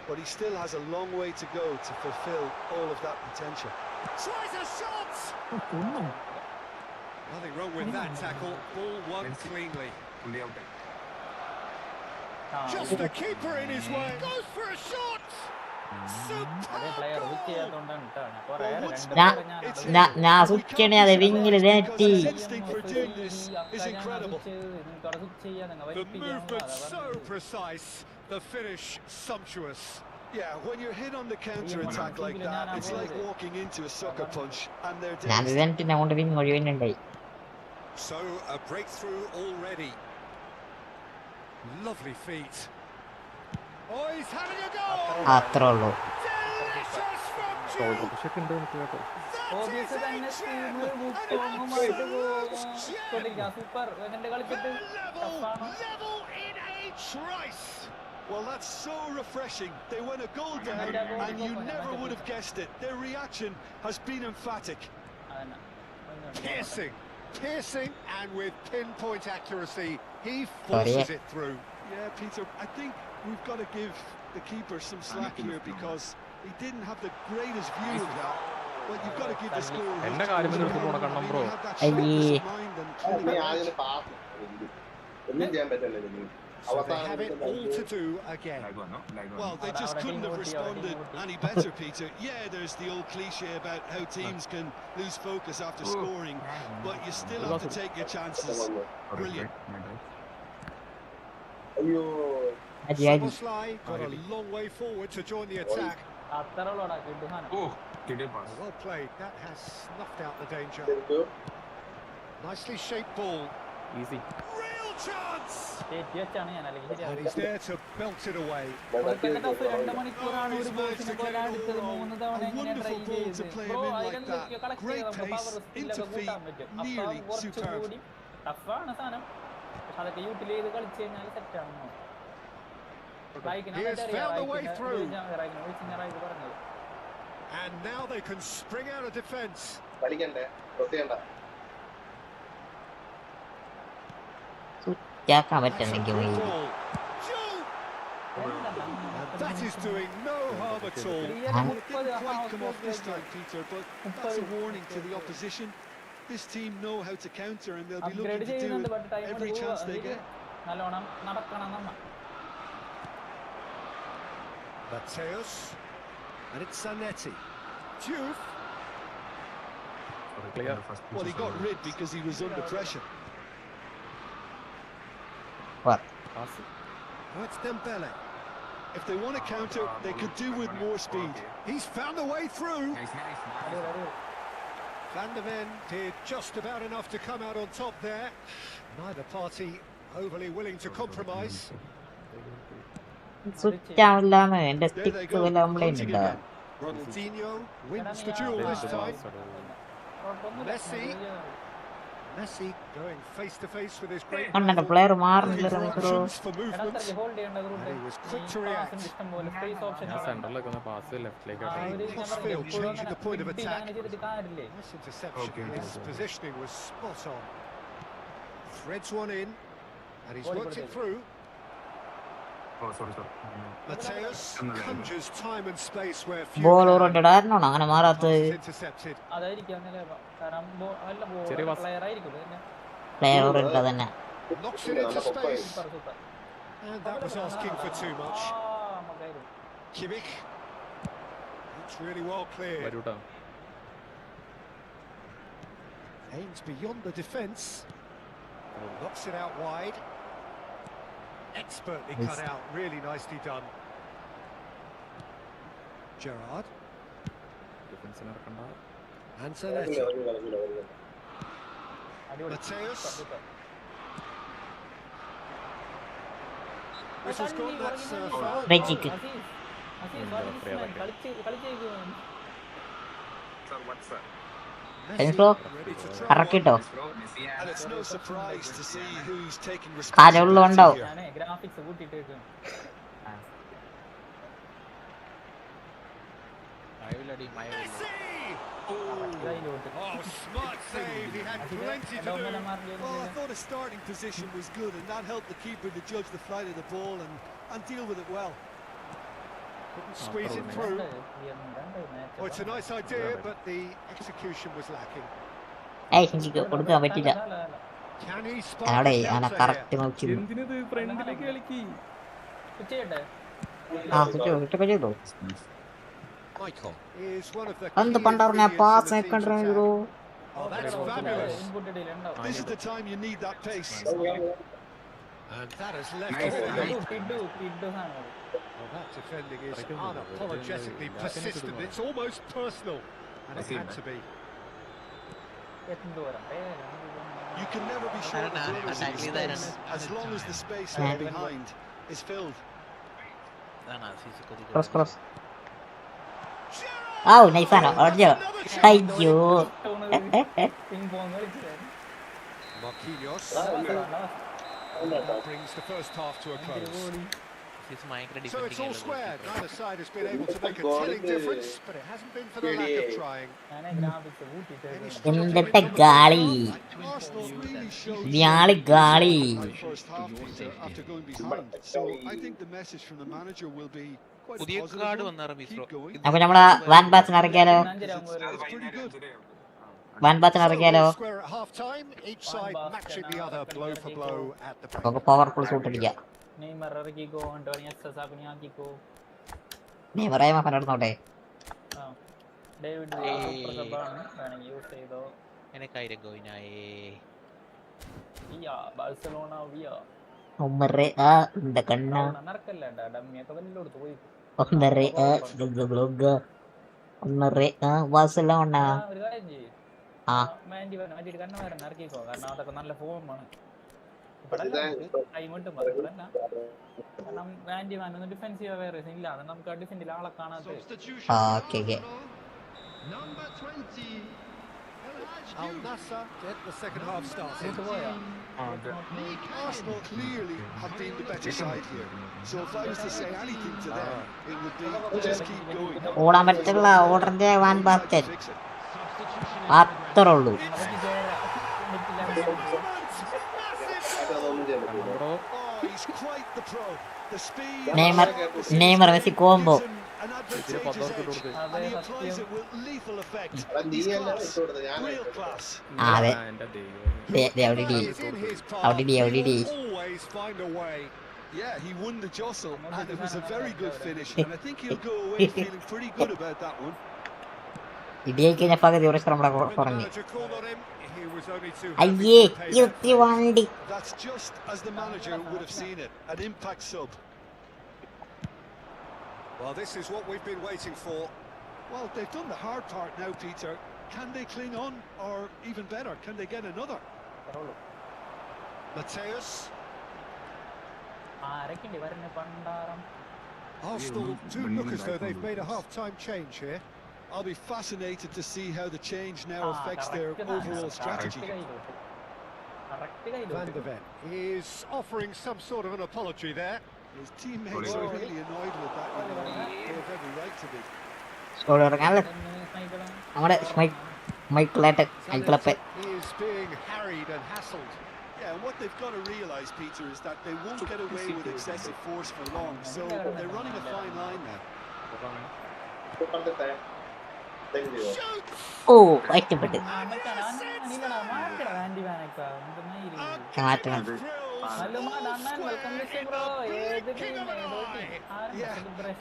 but he still has a long way to go to fulfill all of that potential. Tries a shot! Nothing wrong with that tackle. Ball won cleanly. Just the keeper in his way. Goes for a shot! ഞാൻ സുഖിക്കണേ അത് വിങ്ങില് തെറ്റി The movement so precise, the finish sumptuous. Yeah, when you're hit on the counter attack like that, it's like walking into a sucker punch and they're dead. ഞാൻ ഇതെന്നെ കൊണ്ട് wing ഒഴിയുന്നുണ്ടായി. So a breakthrough already. Lovely feet. Oh, he's having a go. അത്രേ ഉള്ളൂ. Delicious from Jude. Level in a trice. Well, that's so refreshing. They went a goal down and you never would have guessed it. Their reaction has been emphatic. Piercing and with pinpoint accuracy, he forces it through. Yeah, Peter, I think we've got to give the keeper some slack here because he didn't have the greatest view of that. But you've got to give the score. They have it all to do again. Well, they just couldn't have responded any better, Peter. Yeah, there's the old cliche about how teams can lose focus after scoring, but you still have to take your chances. Brilliant. Soboslai got a long way forward to join the attack. Well played. That has snuffed out the danger. Nicely shaped ball. Easy. Real chance! And he's there to belt it away. He's managed to get it all wrong. A wonderful ball to play him in like that. Great pace, into feet, nearly superb. He has found the way through. And now they can spring out of defence. കേൾക്കാൻ പറ്റുന്നെങ്കിൽ That is doing no harm at all. It didn't quite come off this time, Peter, but that's a warning to the opposition. This team know how to counter, and they'll be Upgrade looking to do ചെയ്യുന്നുണ്ട്, it but time കൊണ്ട് every chance they പോവാ. get. നല്ലോണം നടക്കണം നമ്മ. Mateus, and it's Zanetti. Diouf. Clear. Well, he got rid because he was under pressure. What? Pass. Now it's Dembele. If they want to counter, they could do with more speed. He's found a way through. Van der Ven did just about enough to come out on top there. Neither party overly willing to compromise. Switch ആവില്ലാന്ന് എന്റെ There they stick go, വല്ല complaint hunting ഉണ്ടോ? again. Ronaldinho wins the duel this time. Messi going face to face with his great അണ്ണന്റെ rival, player looking മാറുന്നില്ല for റമീസോ. options for movement. ഇടത്തരക്ക് hold ചെയ്യേണ്ട group. And he was ഈ quick to react. pass ന്റെ ഇഷ്ടം പോലെ space option ഞാൻ ആണ്. സെന്ററിലേക്ക് ഒന്ന് പാസ് ലെഫ്റ്റിലേക്ക് ആ, ഒരു ഞാൻ Crossfield പറഞ്ഞില്ലേ, എപ്പോഴും changing the point of അങ്ങനെ attack. അങ്ങനെ ചെയ്തിട്ട് കാര്യമില്ലേ? Nice interception. His positioning was spot on. Threads one in, and he's worked it through. Mateus conjures time and space where few ball can. Oriented ആയിരുന്നാണ് അങ്ങനെ മാറാത്തത്? Pass is intercepted. അതായിരിക്കും അങ്ങനെ കാരണം നല്ല ചെറിയ pass. പ്ലെയർ ആയിരിക്കും പിന്നെ പ്ലെയർ ഓറിയന്റഡ് തന്നെ. Knocks it into space. Super. And that was asking for too much. മകൈരും Kimmich. It's really well cleared. വരൂട്ടാ. Aims beyond the defence. Knocks it out wide. Expertly cut out. Really nicely done. Gerrard. ഡിഫൻസിന് ഇറക്കണ്ട. And Zanetti. അടിപൊളി. Mateus. Super. This has got that foul. Right kick. Messi ready to try ഇറക്കിട്ടോ. one. And it's no surprise to see who's taking ആരുള്ളതുണ്ടാവും. responsibility here. ഞാനേ graphics കൂട്ടിയിട്ട് വെക്കും. മഴവില്ലടി മഴവില്ല. ഇതിലോട്ട്. Oh, smart save. He had plenty to do. Oh, I thought his starting position was good, and that helped the keeper to judge the flight of the ball and deal with it well. Couldn't squeeze it through. Oh, it's a nice idea, but the execution was lacking. ഏയ് എനിക്ക് കൊടുക്കാൻ പറ്റില്ല. Can he spark അവിടെ a അങ്ങനെ counter correct നോക്കി. എന്തിനത് ഫ്രണ്ടിലേക്ക് കളിക്കി? ചെയ്യട്ടെ. ആ ഇട്ടൊക്കെ ചെയ്തോ? here? Michael is one of the എന്ത് key പണ്ടാറിനെ ingredients pass in the team's ആക്കണ്ടോ? attack. Oh, that's fabulous. Input ഇടയിൽ ഉണ്ടാവും. This is the time you need that pace. And that has left Nice. him behind. കിഡു സാധനം. Well, that defending is unapologetically persistent. It's almost personal, and it had to be. എന്തോരം You can never be sure of the players in space as long as the space left behind is filled. Cross cross. ആ നൈസാണോ? അടിയോ? അയ്യോ. Ping pong കളിച്ചിട്ടായിരുന്നു. Marquinhos. That brings the first half to a close. So it's all square. Neither side has been able to make a telling difference, but it hasn't been for the lack of trying. ഞാനേ graphics കൂട്ടിയിട്ട് എന്തിട്ട് ഗാളി? Arsenal really showed വ്യാളി ഗാളി. first half, Peter, after going behind. So I think the message from the manager will be quite a പുതിയ positive card one. വന്ന Ramees Keep going. അപ്പൊ നമ്മളെ വാൻ ബാച്ചിന് ഇറക്കിയാലോ? It's pretty good. വാൻ ബാച്ചിന് ഇറക്കിയാലോ? So, square at half time, each side matching the other blow for blow at the break. നമുക്ക് പവർഫുൾ ഷൂട്ട് അടിക്കാം. നെയ്മർ ഇറക്കിക്കോ ആന്റോണി എക്സസ് ആക്കി ആക്കിക്കോ. നെയ്മറായ മകൻ നടന്നോട്ടെ. ആ ഡേവിഡ് സൂപ്പർ സബാണ് വേണമെങ്കിൽ യൂസ് ചെയ്തോ. എനക്കായിരം കോയിനായേ. വിയാ ബാഴ്സലോണ വിയാ ഒന്നര ആ இந்த കണ്ണ നടക്കല്ലേടാ ഡമ്മിയൊക്കെ വല്ലോടത്ത് പോയി. ഒന്നര ആ ബ്ലോഗ് ഒന്നര ആ ബാഴ്സലോണ. ഒരു കാര്യം ചെയ്യ്. ആ മാൻഡി മാറ്റിട്ട് കണ്ണമാരൻ ഇറക്കിക്കോ, കാരണം അതൊക്കെ നല്ല ഫോമാണ്. ടൈം കിട്ടും അതുകൊണ്ടല്ല, കാരണം മാൻഡി മാൻ ഒന്നും ഡിഫെൻസീവ് വേറെ ഇല്ല, അത് നമുക്ക് ആ ഡിഫെൻഡിൽ ആളെ കാണാത്ത. ആ okay okay. Number 20. Al Nassr get the second half started. പോയാ Arsenal clearly have been the better side here. So if I was to say anything to them, it would be just keep going. ഓടാൻ പറ്റുള്ള ഓർഡറിന്റെ van basket Fix it. അത്രേ ഉള്ളൂ. അതൊന്നും ചെയ്യാൻ പറ്റില്ല. Oh, he's quite the pro. The speed, Neymar the sharpness in his Messi game combo. gives him an advantageous edge, and he applies it with lethal effect. He's class, real class. അതെ എൻ്റെ ദൈവം അവിടെ That ഇടി is in his അവിടെ path. ഇടി He'll always find a way. Yeah, he won the jostle, and it was a very good finish. And I think he'll go away feeling pretty good about that one. ഇടിയായി കഴിഞ്ഞ പകുതി പ്രശ്നം നമ്മുടെ When the കുറഞ്ഞു. manager called on him, he was only too അയ്യേ happy to pay that യുത്തി price. വണ്ടി. That's just as the manager would have seen it, an impact sub. Well, this is what we've been waiting for. Well, they've done the hard part now, Peter. Can they cling on, or even better, can they get another? Mateus. Arsenal do look as though they've made a half-time change here. I'll be fascinated to see how the change now affects their overall strategy. Van de Ven is offering some sort of an apology there. His teammates are really annoyed with that. They have every right to be. Score ഇറങ്ങാല്ലേ നമ്മുടെ മൈക്കിളായിട്ട് അങ്കിളപ്പൻ. He is being harried and hassled. Yeah, and what they've got to realise, Peter, is that they won't get away with excessive force for long. So they're running a fine line now. ഓ ഒറ്റപ്പെട്ട് മാറ്റണം. Yeah,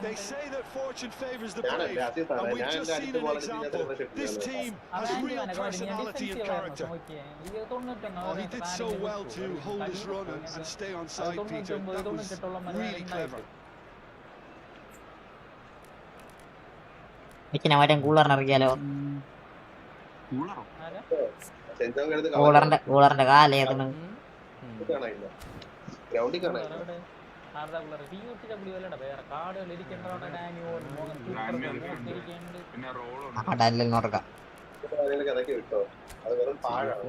they say that fortune favours the brave, and we've just seen an example. This team has real personality and character. Oh, he did so well to hold his run and stay on side, Peter. That was really clever. മിക്കിനെ മാറ്റം കൂളറിന് ഇറക്കിയാലോ? കൂളറോ കൂളറിന്റെ കാലേതാണ്. ഗ്രൗണ്ടിൽ കാണാൻ പിന്നെ റോളുണ്ട് അടലിൽ നോക്കാം. കഥയ്ക്ക് വിട്ടോ അത് വെറും പാഴാണ്.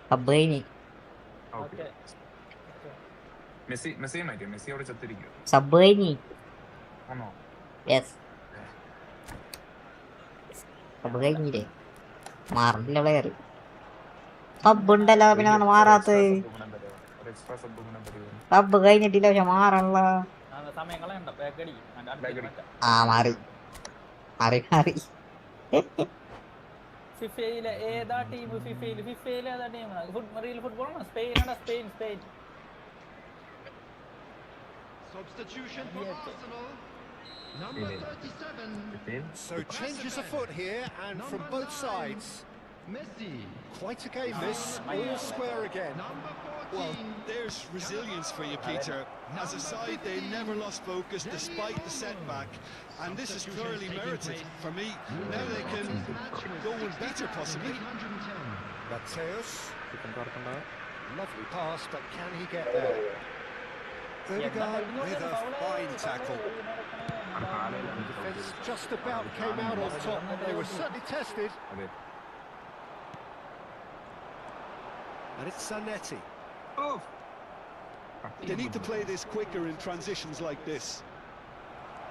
സബ്ബൈനി okay മെസ്സിയെ മാറ്റിയോ? മെസ്സി അവിടെ ചത്തിരിക്കോ? സബ്ബൈനി ആണോ? യെസ് സബ് കഴിഞ്ഞില്ലേ? മാറില്ല പ്ലെയർ. സബ് ഉണ്ടല്ലോ പിന്നെ മാറാത്തത്. എക്സ്ട്രാ സബ് സബ് കഴിഞ്ഞിട്ടില്ല പക്ഷെ മാറണല്ല. ആ മാറി മാറി മാറി. ഫിഫയിലെ ഏതാ ടീം? ഫിഫയിലെ ഏതാ ടീം? റിയൽ ഫുട്ബോൾ ആണ്. Spain. Substitution for Arsenal. Number 37. So changes afoot here, and from both sides. Messi. Quite a game this, all square again. Well, there's resilience for you, Peter. As a side, they never lost focus despite the setback, and this is clearly merited. For me, now they can go and better, possibly. Mateus. Lovely pass, but can he get there? Odegaard with a fine tackle. Defence just about came out on top, but they were certainly tested. And it's Zanetti. They need to play this quicker in transitions like this.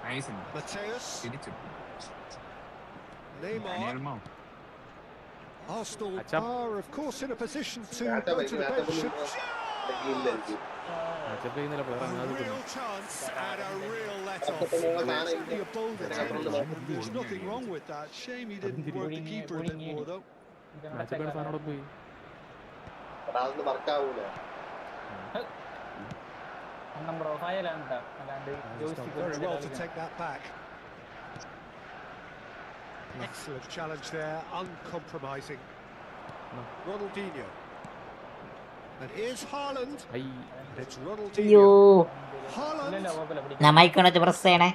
Nice Mateus. തിരിച്ചു Neymar. Arsenal are, of course, in a position to Yeah, go to the bench. A real chance and a real let-off. Certainly a bold attempt, and there's nothing wrong with that. Shame he didn't work the keeper a bit more, though. സാധനം പോയി. അതൊന്നും വർക്കാവൂല. Very well to take that back. Excellent challenge there, uncompromising. Ronaldinho. And here's Haaland. I It's അയ്യോ Ronaldinho. Haaland. ഞാൻ മൈക്കണച്ച് press ചെയ്യണേ.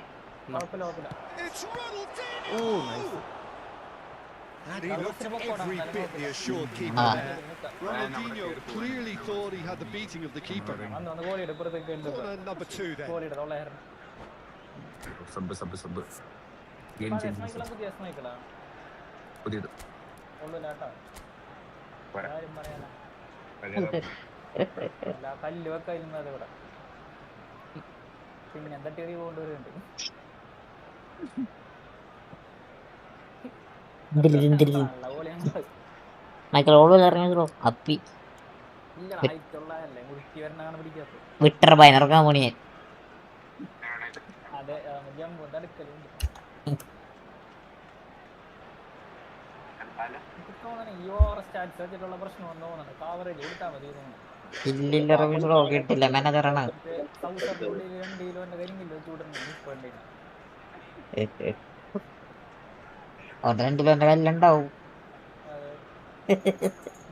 It's Ronaldinho. And he looked every bit the assured keeper there. Ronaldinho clearly thought he had the beating of the keeper. Corner number 2 then. Sub game change പുതിയത് കല്ല് വെക്കാതിരുന്നത് ഇവിടെ. പിന്നെ എന്താ Terry കൊണ്ടുവരുന്നുണ്ട്. എന്തിരി പോലെ ഞങ്ങള് മൈക്കിൾ ഓൾവേസ് ഇറങ്ങിയോ അപ്പി ഇല്ല ഹൈറ്റുള്ളതല്ലേ മുറുക്കി വരണതാണ് പിടിക്കാത്തത്. വിട്ടർ പയനിറക്കാൻ പോണിയെ അതെ ജമ്പുണ്ട് അടുക്കലുണ്ട്. എനിക്ക് തോന്നണേ ഈ ഓവർ സ്റ്റാറ്റ്സ് വെച്ചിട്ടുള്ള പ്രശ്നമെന്ന് തോന്നണം. കവറേജ് കൊടുത്താൽ മതി തോന്നുന്നു. ഇല്ലില്ല റമീസ് ബ്രോ കിട്ടില്ല മാനേജറാണ്. മറ്റേ സൗസറിന്റെ ഉള്ളിൽ 2 കിലോന്റെ കരിങ്കില്ലോ ചൂടണം മുപ്പുണ്ടെങ്കിൽ 2 കിലോന്റെ കല്ലുണ്ടാവും.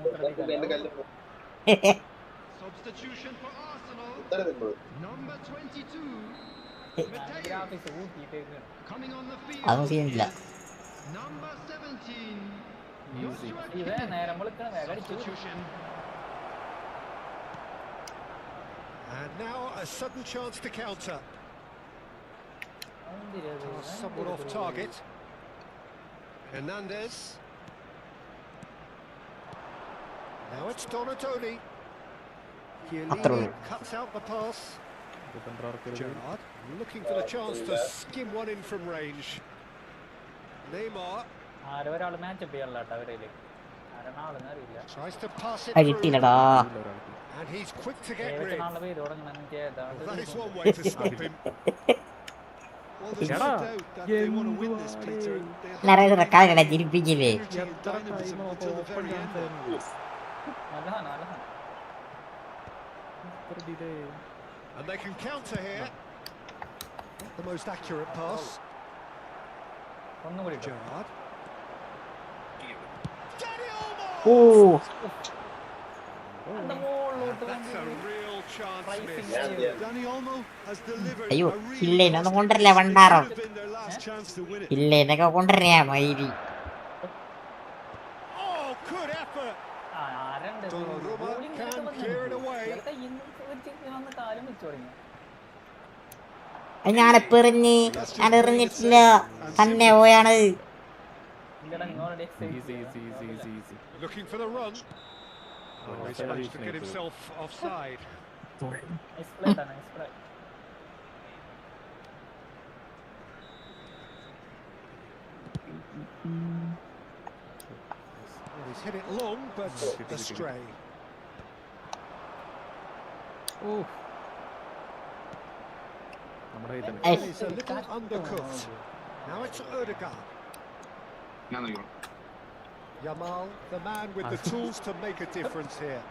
മൂത്രടിക്കാൻ കല്ല് Substitution for Arsenal. ഉത്തരം നിന്നത് Number 22. ഗ്രാഫിക്സ് കൂട്ടിയിട്ടേക്കാണ്. Coming on the field. അതൊന്നും ചെയ്യുന്നില്ല. Number 17. ഇവേ നേരം വിളിക്കണം വേഗം അടിച്ചു. Substitution. And now a sudden chance to counter. Somewhat off target. Hernandez. Now it's Donatoni. Chiellini cuts out the pass. Gerrard looking for the chance to skim one in from range. Neymar ആരോ ഒരാള് matchup ചെയ്യാനുള്ള അവരേല് ആരാളെന്ന് അറിയില്ല. tries to pass it അടിട്ടില്ലടാ. and he's quick to get rid. നാളെ പേര് തുടങ്ങണം. എനിക്ക് That is one way to stop him. Well, there's no doubt that they want to win this, Peter. നിറയെ കാലട ചിരിപ്പിക്കില്ലേ. Dynamism until the very end. നല്ലതാണ് നല്ലതാണ്. And they can counter here. Not the most accurate pass. ഒന്നുകൂടി ഇട്ടോ. Gerrard. ഓ அந்த മോളിലോട്ട് That's a real chance Pricing missed. area. Dani Olmo has delivered അയ്യോ a really ഇല്ല ഇതൊന്നും കൊണ്ടുവരില്ല വണ്ടാറോ. could have been their last chance to win it. ഇല്ല ഇതൊക്കെ കൊണ്ടുവരാ മൈരി. Oh, good effort. ആരുണ്ട് Donnarumma can clear it away. കാലം വെച്ചു തുടങ്ങി. ഞാനെപ്പ എറിഞ്ഞ് ഞാൻ എറിഞ്ഞിട്ടില്ല തന്നെ പോയാണ്. ഇല്ലടാ നിങ്ങൾ already Looking for the run. Oh, he's managed to get himself offside. Nice play nice play. Well, he's hit it long, but astray. Hey. He's a little undercooked. Now it's Ødegaard. Yamal, the man with the tools to make a difference here.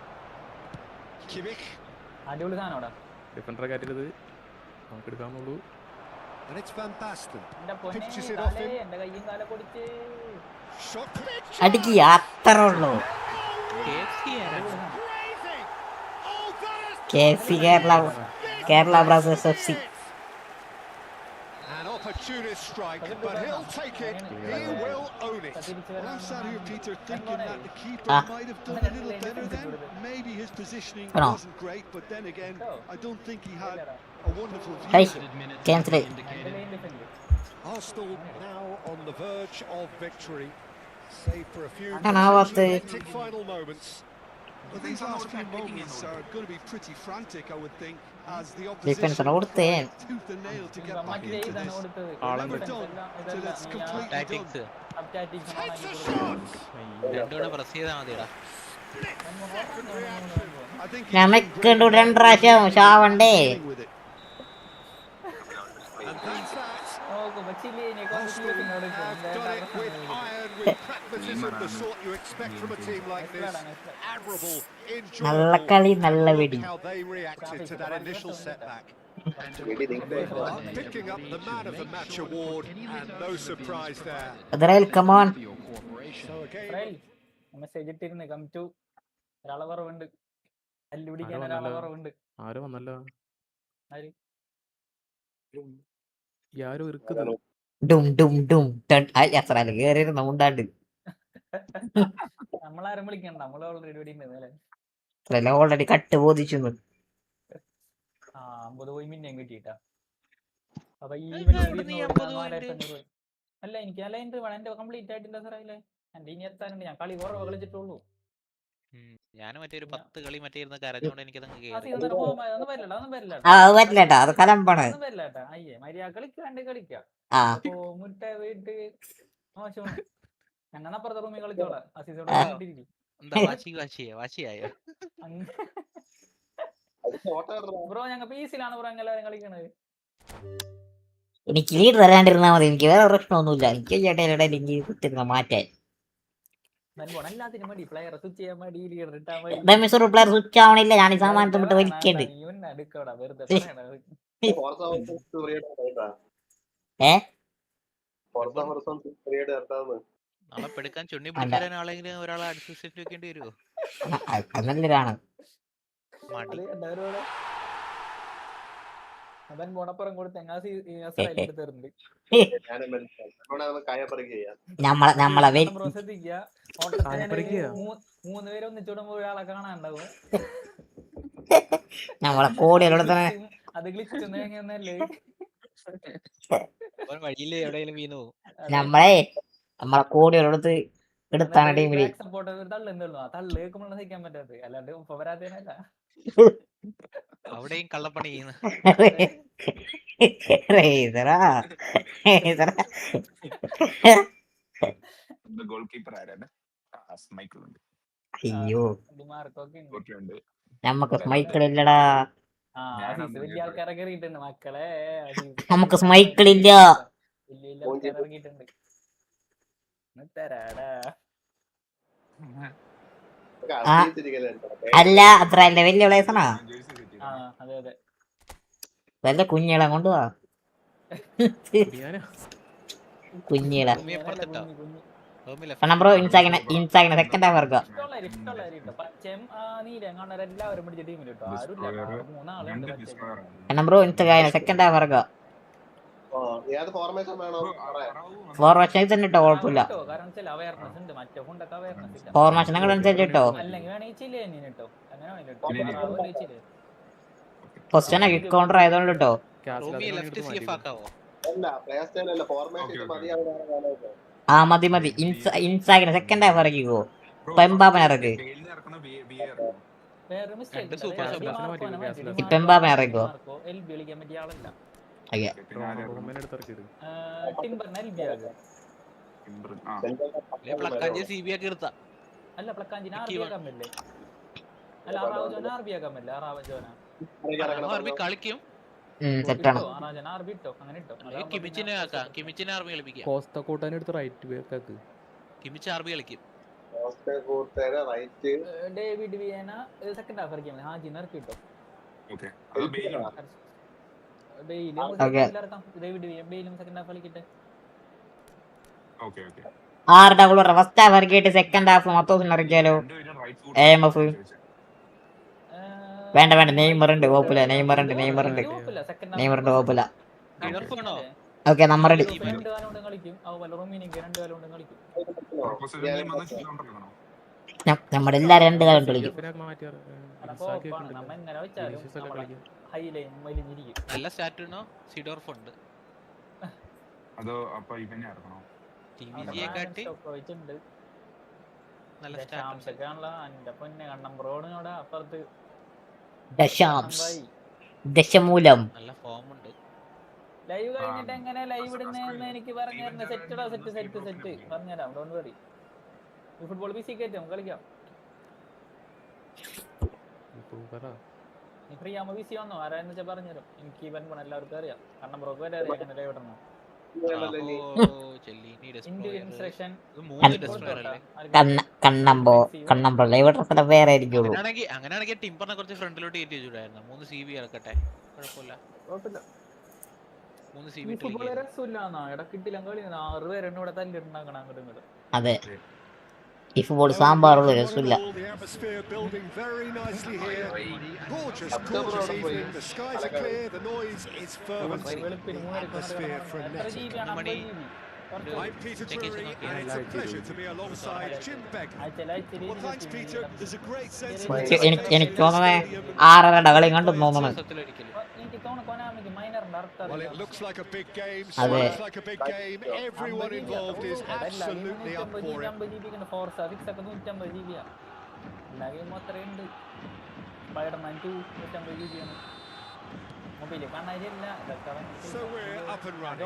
Kimmich, അടിപൊളി സാധനം അവിടെ. ഡിഫൻഡറെ കയറ്റരുത്, നമുക്ക് എടുക്കാന്നുള്ളൂ. and it's Van Basten. എന്റെ പൊന്നേ Pitches it off Kale, him. എന്റെ കയ്യും കാലം പൊടിച്ച്. Shot. അടിക്ക് അത്ര ഉള്ളൂ. Crazy! Oh, that is KFC Kerala Blasters FC. an opportunist strike, but he'll take it. He will own it. Well, I'm sat here, Peter, thinking that the keeper might have done a little better then. Maybe his positioning No. wasn't great, but then again, I don't think he had a wonderful view. Hey, cancel it. Arsenal now on the verge of victory, save for a few Now what the- hectic final moments. Well, these last few moments are going to be pretty frantic, I would think, as the Defense opposition കൊടുത്തേ. tooth and nail to get back മറ്റേ into ഇതാണ് this. കൊടുത്തത്. Never done till it's completely done. Tactics Tactics ആണ് Takes a ആക്കി shot. രണ്ടുകൂടെ press ചെയ്താൽ മതിടാ. Second reaction. I think നമുക്ക് രണ്ട് പ്രാവശ്യം ഷാവണ്ടേ. dealing with it. And that's that. നോക്കുമ്പോ ചില്ലിനെ Arsenal have done it with iron, with pragmatism, the sort you expect from a team like this. Admirable, നല്ല enjoyable. കളി നല്ല വെടി. How they reacted to that initial setback. Picking up the man of the match award, and no surprise there. Adral, come on. So again, message ഇട്ടിരുന്നു come to ഒരാളെ കുറവുണ്ട്. അല്ലുപിടിക്കാൻ ഒരാളെ കുറവുണ്ട്. ആരോ വന്നല്ല, ആര്? ആരോ ഇരിക്കുന്നത്. ഡും ഡും ഡും എത്ര കേറിയിരുന്ന ഉണ്ടാണ്ട് നമ്മളാരും വിളിക്കണ്ട, നമ്മൾ ഓൾറെഡി ഇവിടെ ഓൾറെഡി കട്ട് ബോധിച്ചു. 50 പോയി മിന്നെയും കിട്ടിയിട്ടാ. അപ്പൊ ഈ അല്ല എനിക്ക് അല്ല എന്റെ കംപ്ലീറ്റ് ആയിട്ടില്ല സാർ. അതിലെ എന്റെ ഇനി എത്താനുണ്ട്. ഞാൻ കളി കുറവ് കളിച്ചിട്ടുള്ളൂ. ഞാനും മറ്റേ ഒരു 10 കളി മറ്റേ ഇരുന്ന് കരഞ്ഞോണ്ട് എനിക്കതങ്ങ് കേറി. ഒന്നും വരില്ലട്ടാ, അത് കലമ്പാണ്. വരില്ലട്ടാ. അയ്യേ മര്യാദ കളിക്കാണ്ട് കളിക്കാം. മുട്ട വീട്ട് മോശമാണ്. ഞങ്ങളപ്പുറത്തെ റൂമിൽ കളിച്ചോളാം. എന്താ വാശിയായോ? ബ്രോ ഞങ്ങൾ പീസിലാണ് ബ്രോ എല്ലാവരും കളിക്കണത്. എനിക്ക് ലീഡ് തരാണ്ടിരുന്നാ മതി, എനിക്ക് വേറെ പ്രശ്നമൊന്നുമില്ല. എനിക്ക് ചേട്ടയുടെ ലിങ്ക് കുത്തിരുന്ന മാറ്റാൻ എല്ലാത്തിനും മതി. പ്ലെയർ സ്വിച്ച് ചെയ്യാൻ മതി, ലീഡർ ഇട്ടാൻ മതി. പ്ലെയർ സ്വിച്ച് ആവണില്ല. ഞാൻ ഈ സാമാനത്ത് വിട്ട് വലിക്കണ്ട്. നാളെ പെടുക്കാൻ ചുണ്ണി പിടിക്കാൻ ആളെങ്കിലും ഒരാളെ അടുത്ത് വെക്കേണ്ടി വരുമോ? നല്ലൊരാണ്. അവൻ ഗുണപ്പുറം കൊടുത്ത് നമ്മളെ ശ്രദ്ധിക്കുക. 3 പേര് ഒന്നിച്ചോടുമ്പോ ഒരാളെ കാണാണ്ടാവും. നമ്മളെ കോടികളോട് തന്നെ അത് ഗ്ലിച്ചല്ലേ വഴിയില് എവിടെയെങ്കിലും വീണു. നമ്മളെ കോടികളോടത്ത് എടുത്താണ് ടീമില്. തള്ളു കേൾക്കുമ്പോൾ സഹിക്കാൻ പറ്റാത്ത, അല്ലാണ്ട് ഉപ്പ വരാത്തനല്ല. അവിടെയും കള്ളപ്പണി ചെയ്യുന്നു. അയ്യോ നമ്മക്ക് സ്മൈക്കിളില്ലടാ. വലിയ ആൾക്കാരെ കയറിയിട്ടുണ്ട് മക്കളെ. നമുക്ക് സ്മൈക്കിളില്ല. വലിയ ആൾക്കാരെ ഇറങ്ങിയിട്ടുണ്ട്. അല്ല അത്ര അല്ല, വലിയ പ്ലേസണാ. അതെ അതെ, വല്ല കുഞ്ഞിളെ കൊണ്ടുപോവാ. കുഞ്ഞിള ബ്രോ ഇൻസാഗിനെ സെക്കൻഡ് ഹാഫ് ഇറക്കുക. ബ്രോ ഇൻസാഗിനെ സെക്കൻഡ് ഹാഫ് ഇറക്കുക. ഫോർമേഷൻ തന്നെ ഇട്ടോ, കുഴപ്പമില്ല. ഫോർമേഷൻ അനുസരിച്ച് ഇട്ടോ. ഫസ്റ്റ് തന്നെ ക്വിക്ക് കൗണ്ടർ ആയതുകൊണ്ട് ഇട്ടോ. ആ മതി മതി. ഇൻസാഗിനെ സെക്കൻഡ് ഹാഫ് ഇറക്കിക്കോ. പെമ്പാപ്പനെ ഇറക്ക്. പെമ്പാപ്പനെ ഇറക്കോ. കളിക്കും. ഡേവിഡ് വിയന സെക്കൻഡ് ഹാഫ് ഇറക്കിയാൽ മതി. ഹാജി നിർത്തി കിട്ടോ. ഫസ്റ്റ് ഹാഫ് ഇറക്കിയിട്ട് സെക്കൻഡ് ഹാഫ് മൊത്തം ഇറക്കിയാലോ. AMF വേണ്ട വേണ്ട, നെയ്മർ ഉണ്ട് കുഴപ്പമില്ല. നെയ്മർ ഉണ്ട് കുഴപ്പമില്ല. ഓക്കെ നമ്മൾ റെഡി. നമ്മുടെ എല്ലാരും 2 കാലം കളിക്കും. നല്ല സ്റ്റാറ്റുണ്ടോ സിഡോർഫ് ഉണ്ട്. അതോ അപ്പൊ ഇവനെ ഇറങ്ങണോ? ടിവിജിയെ കാട്ടി നല്ല സ്റ്റാറ്റസ്. ദശമൂലം നല്ല ഫോം ഉണ്ട്. ലൈവ് കഴിഞ്ഞിട്ട് എങ്ങനെ ലൈവ് ഇടുന്നതെന്ന് എനിക്ക് പറഞ്ഞുതരുന്ന. സെറ്റ് പറഞ്ഞുതരാം. Don't worry. ഈ ഫുട്ബോൾ PC കയറ്റും, കളിക്കാം. നീ ഫ്രീ ആകുമ്പോ PC വന്നോ, ആരാന്ന് വെച്ചാൽ പറഞ്ഞുതരും. എനിക്ക് ഇവൻ പോണ എല്ലാവർക്കും അറിയാം. കാരണം ബ്രോക്ക് വരെ അറിയാം എങ്ങനെ ലൈവ് ഇടണം. കണ്ണമ്പോ ലൈവ് ഇടുന്ന വേറെ ആയിരിക്കുള്ളൂ. അങ്ങനെയാണെങ്കിൽ ടിമ്പറിനെ കുറച്ച് ഫ്രണ്ടിലോട്ട് കയറ്റി വെച്ചിട്ടായിരുന്നു. 3 CB ഇറക്കട്ടെ, കുഴപ്പമില്ല. 3 CB ഇടക്കിട്ടില്ല കളി. 6 പേരെണ്ണ ഇവിടെ തല്ലിട്ടുണ്ടാക്കണം അങ്ങോട്ടും ഇങ്ങോട്ടും. അതെ, ഈ ഫുട്ബോൾ സാമ്പാറുള്ള രസമില്ല. I'm Peter Drury, and it's a pleasure to be alongside Jim Begley. Well, thanks, Peter. There's a great sense of എനിക്ക് തോന്നുന്നത് 6 കളി കണ്ടെന്ന് തോന്നുന്നു. Well, it looks like a big game. Sounds like a big game. Everyone involved is absolutely up for it. So we're up and running.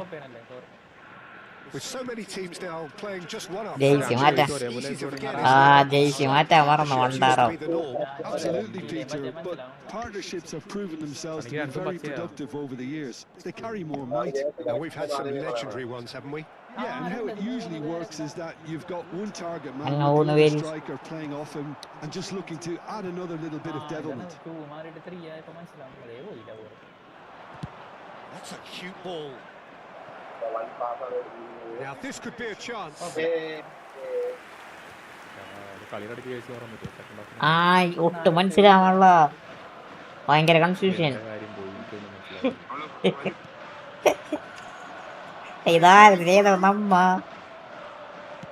With so many teams now playing just one up Jay front, Simata. it's easy to forget, Ah, isn't it? Jay Simata marno Partnerships used to vandaro. be the norm. Absolutely, Peter. But partnerships have proven themselves to be very productive over the years. They carry more might. Now, we've had some legendary ones, haven't we? Yeah, and how it usually works is that you've got one target man Hang on, with the other Will. striker playing off him and just looking to add another little bit of devilment. That's a cute ball. Now, this could be a chance. കളിയുടെ case പറയാൻ പറ്റുമോ second ഹാഫിന് ആയ് ഒട്ടും മനസ്സിലാവണല്ല. ഭയങ്കര confusion. കാര്യം പോയി എനിക്കൊന്നും മനസ്സിലായി. ഇതാ നമ്മ.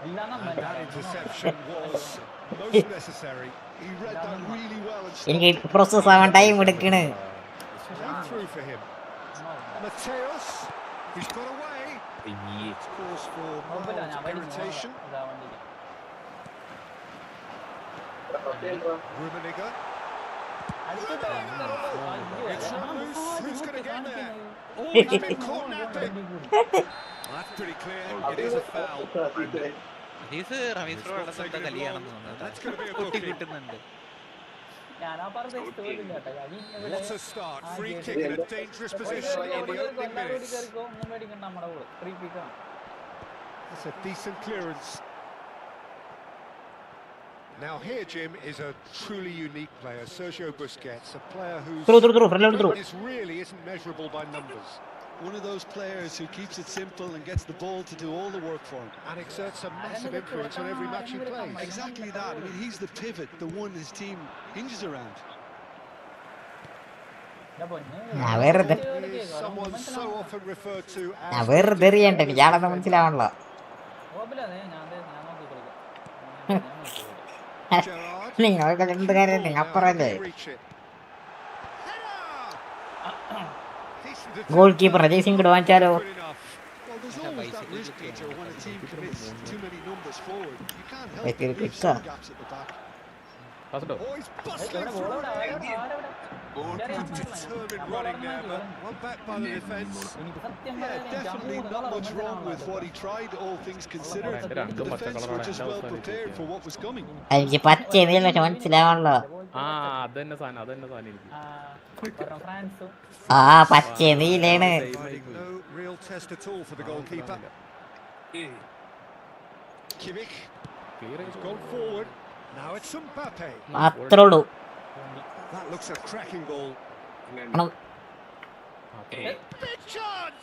And that interception was most necessary. He read that really well and എനിക്ക് പ്രോസസ് ആവാൻ time എടുക്കണ്. Played through for him. Mateus, he's got away. It's cause for mild irritation. Rummenigge. It's not loose. Who's going to get there? Oh, he's been caught napping. That's pretty clear. It is a foul. Harees Rameez bro അവിടെ സ്വന്തം കലിയാണെന്ന് That's going to be a പൊട്ടി booking. കിട്ടുന്നുണ്ട്. What a start. Free kick in a dangerous position in the opening minutes. That's a decent clearance. Now here, Jim, is a truly unique player, Sergio Busquets, a player whose Through, through. greatness really isn't measurable by numbers. one of those players who keeps it simple and gets the ball to do all the work for him. And exerts a massive influence on every match he plays. Exactly that. I mean, he's the pivot, the one his team hinges around. വെറുതെ He is someone so often referred to ഞാൻ as വെറുതെ എറിയണ്ട എനിക്ക് ആളെന്ന് മനസ്സിലാവണല്ലോ. Gerrard. നിങ്ങൾക്ക് എന്ത് കാര്യം Now, അപ്പുറല്ലേ. can he reach it? Decent goal attempt, keeper Jaising കൂടെ വാങ്ങിച്ചാലോ. good enough. Well, there's always that risk, Peter, when a team commits too many numbers forward. You can't help Wait, but leave it's some gaps at the back. ഫാസ്റ്റോ Oh, he's bustling through. Determined running there, but one back by the defence. Yeah, definitely not much wrong with what he tried, all things considered. The defence were just well prepared for what was coming. എനിക്ക് പച്ച നീല മനസ്സിലാവണല്ലോ. ആ അതന്നെ സാധനം എനിക്ക് ആ പച്ച നീലാണ്. Finding no real test at all for the goalkeeper. Kimmich has gone forward. Now it's Mbappe. അത്രേ ഉള്ളൂ. That looks a cracking ball. Big chance.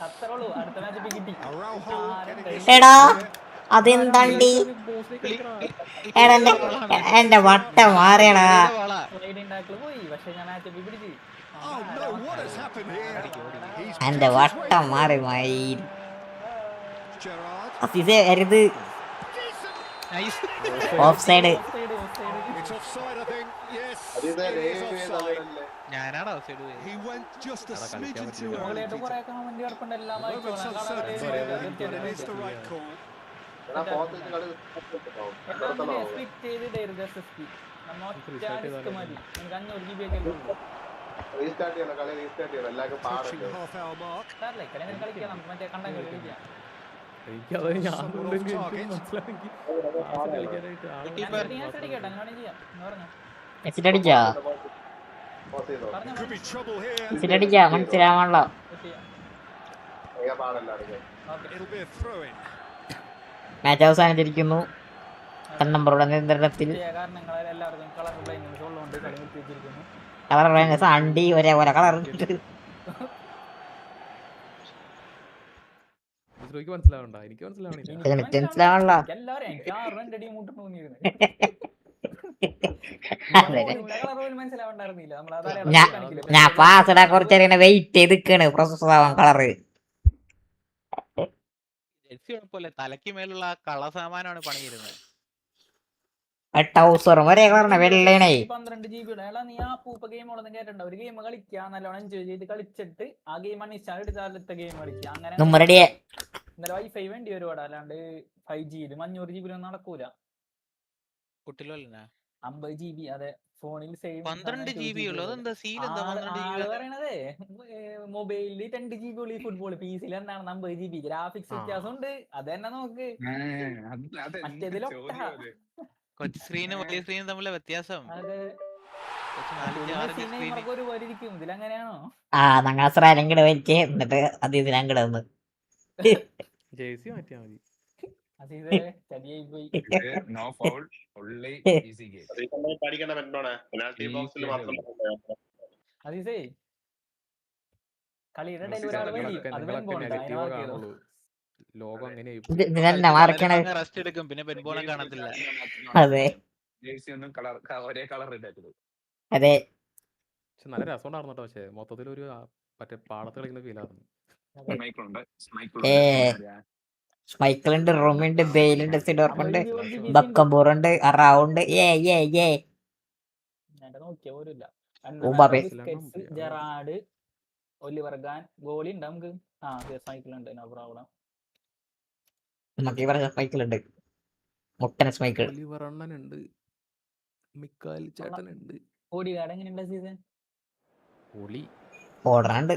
Araujo getting his എടാ അതെന്താണ്ടി. എടാ എന്റെ വട്ടം മാറിയടാ. Oh no, what has happened here? He's എന്റെ picked his way വട്ടം forward. മാറി മായി. Gerrard. അസിസേ അരുത്. Decent. Of side. It's offside, I think. Yes, it is offside. ഞാനാണ് outside. He went just a smidgen too early. Moment's uncertainty there, but it is the right call. Approaching the half-hour mark. എനിക്കത് ഞാനുണ്ടെങ്കിൽ എനിക്ക് മനസ്സിലാക്കി കളിക്കാനായിട്ട് എസിലടിക്കാ Could be trouble here. എസിലടിക്കാ മനസ്സിലാവണല്ലോ. It'll be a throw-in. Match അവസാനിച്ചിരിക്കുന്നു. നമ്പറുടെ നിയന്ത്രണത്തിൽ കളർ അണ്ടി ഒരേപോലെ കളർ മനസ്സിലാവണ്ട എനിക്ക് മനസ്സിലാവണില്ല. മനസ്സിലാവണല്ലോ. ഞാൻ പാസ്സഡാ കുറച്ചേരം വെയിറ്റ് ചെയ്തിക്കാണ് പ്രോസസ് ആവാൻ കളറ്. ജെർസി കുഴപ്പമില്ല, തലയ്ക്ക് മേലുള്ള കള സാമാനമാണ് പണിയിരുന്നത്. ടൗസറും ഒരേ കളറിനെ വെള്ളേണേ. 12 GB നീ ആ പൂപ്പ ഗെയിമോളൊന്നും കേട്ടണ്ട. ഒരു ഗെയിം കളിക്കുക, നല്ലോണം എൻജോയ് ചെയ്ത് കളിച്ചിട്ട് ആ ഗെയിം അണിച്ചാൽ എടുത്താലത്തെ ഗെയിം കളിക്കുക. അങ്ങനെ നമ്മളുടെ ഇന്നലെ വൈഫൈ വേണ്ടി ഒരുപാട്, അല്ലാണ്ട് 5G 500 GB ഒന്നും നടക്കൂല. കുട്ടിലല്ലേ 50 GB അതെ ഫോണിൽ സെയിം 12 GB ഉള്ളൂ. അതെന്താ സീൽ എന്താ 12 GB? ആള് പറയണതേ മൊബൈലിൽ 10 GB ഉള്ളു ഈ ഫുട്ബോൾ, PC എന്താണ് 50 GB, ഗ്രാഫിക്സ് വ്യത്യാസം ഉണ്ട്. അത് തന്നെ നോക്ക്, മറ്റേതിലൊട്ടാ. കൊച്ചു സ്ക്രീനും വലിയ സ്ക്രീനും തമ്മിലെ വ്യത്യാസം. അതെ, കൊച്ചു 4:6 സ്ക്രീൻ. ഒരുപോലെ ഇരിക്കും. ഇതിലങ്ങനെയാണോ? ഞങ്ങൾ അസ്രാൻ ഇങ്ങോട്ട് വലിച്ചേ എന്നിട്ട് അത് ഇതിനങ്ങട് വന്ന് ജേഴ്സി മാറ്റിയാ മതി. അസീസേ ചതിയായി പോയി. No foul, only easy game. പഠിക്കണം എന്നോണേ പെനാൽറ്റി ബോക്സിൽ മാത്രം. അസീസേ കളിയുടെ ഇടയിൽ ഒരാൾ വലിയും, അത് വെൻപോണ്ട് അതിനെ മാർക്ക് ചെയ്തോ. ലോകം അങ്ങനെ ഇതിനെല്ലാം മാർക്കണേ. റെസ്റ്റ് എടുക്കും, പിന്നെ പെൻബോണെ കാണത്തില്ല. അതെ ജേഴ്സി ഒന്നും ഒരേ കളർ ഇട്ടത്. അതെ, പക്ഷെ നല്ല രസമുണ്ടായിരുന്നു കേട്ടോ. പക്ഷെ മൊത്തത്തിലൊരു മറ്റേ പാടത്ത് കളിക്കുന്ന ഫീലായിരുന്നു. സ്മൈക്കിളുണ്ട്, റൂമുണ്ട്, ബെയിലുണ്ട്, സിഡോർക്കുണ്ട്, ബക്കംബൂറുണ്ട്, അറാവുണ്ട്. നോക്കിയ പോലുമില്ല. ജെറാഡ്, ഒലിവർ ഗാൻ, ഗോളി ഉണ്ട് നമുക്ക്. സൈക്കിളുണ്ട്, നോ പ്രോബ്ലം. നമുക്ക് ഈ പറഞ്ഞ സ്മൈക്കിളുണ്ട്, മുട്ടൻ സ്മൈക്കിൾ. ഒലിവർ അണ്ണനുണ്ട്, മിക്കാൽ ചേട്ടനുണ്ട്. ഓടികാട് എങ്ങനെയുണ്ട് സീസൺ? ഒളി ഓടാണ്ട്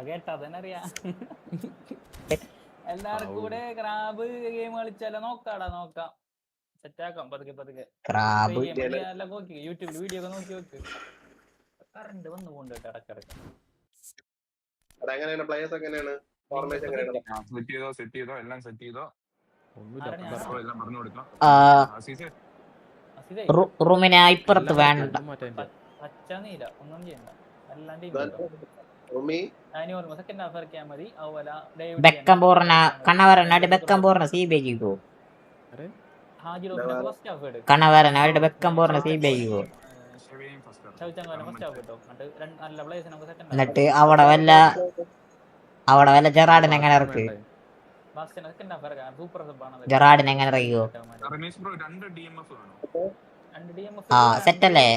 കേട്ടാ തന്നെ അറിയാം. എല്ലാവർക്കും കൂടെ ക്രാബ് ഗെയിം കളിച്ചാലോ? നോക്കാം, സെറ്റാക്കാം പതുക്കെ. ക്രാബ് യൂട്യൂബിൽ വീഡിയോ ഒക്കെ നോക്കി വെക്ക്. കറണ്ട് വന്നു പോണ്ട് കേട്ടോ ഇടക്കിടക്ക്. എങ്ങനെയാണ് പ്ലേയേഴ്സ്, എങ്ങനെയാണ് ഫോർമേഷൻ, എങ്ങനെയാണ് സെറ്റ് ചെയ്തോ എല്ലാം സെറ്റ് ചെയ്തോ? എല്ലാം പറഞ്ഞു കൊടുക്കാം. റൂമിനെ ഇപ്പുറത്ത് വേണ്ട. പച്ച നീല ഒന്നും ചെയ്യണ്ട, എല്ലാം ടീം സെക്കൻഡ് ഹാഫ് ഇറക്കിയാൽ മതി. അതുപോലെ ബെക്കംബോറിന കണ്ണവരനായിട്ട് ബെക്കംബോറിന സീബേക്കോ കണ്ണവരനായിട്ട് ബെക്കംബോറിന സീബേക്കോ. എന്നിട്ട് അവിടെ വല്ല ജെറാഡിനെ എങ്ങനെ ഇറക്കി? ജെറാഡിനെ എങ്ങനെ ഇറക്കിയോ? സെറ്റല്ലേ?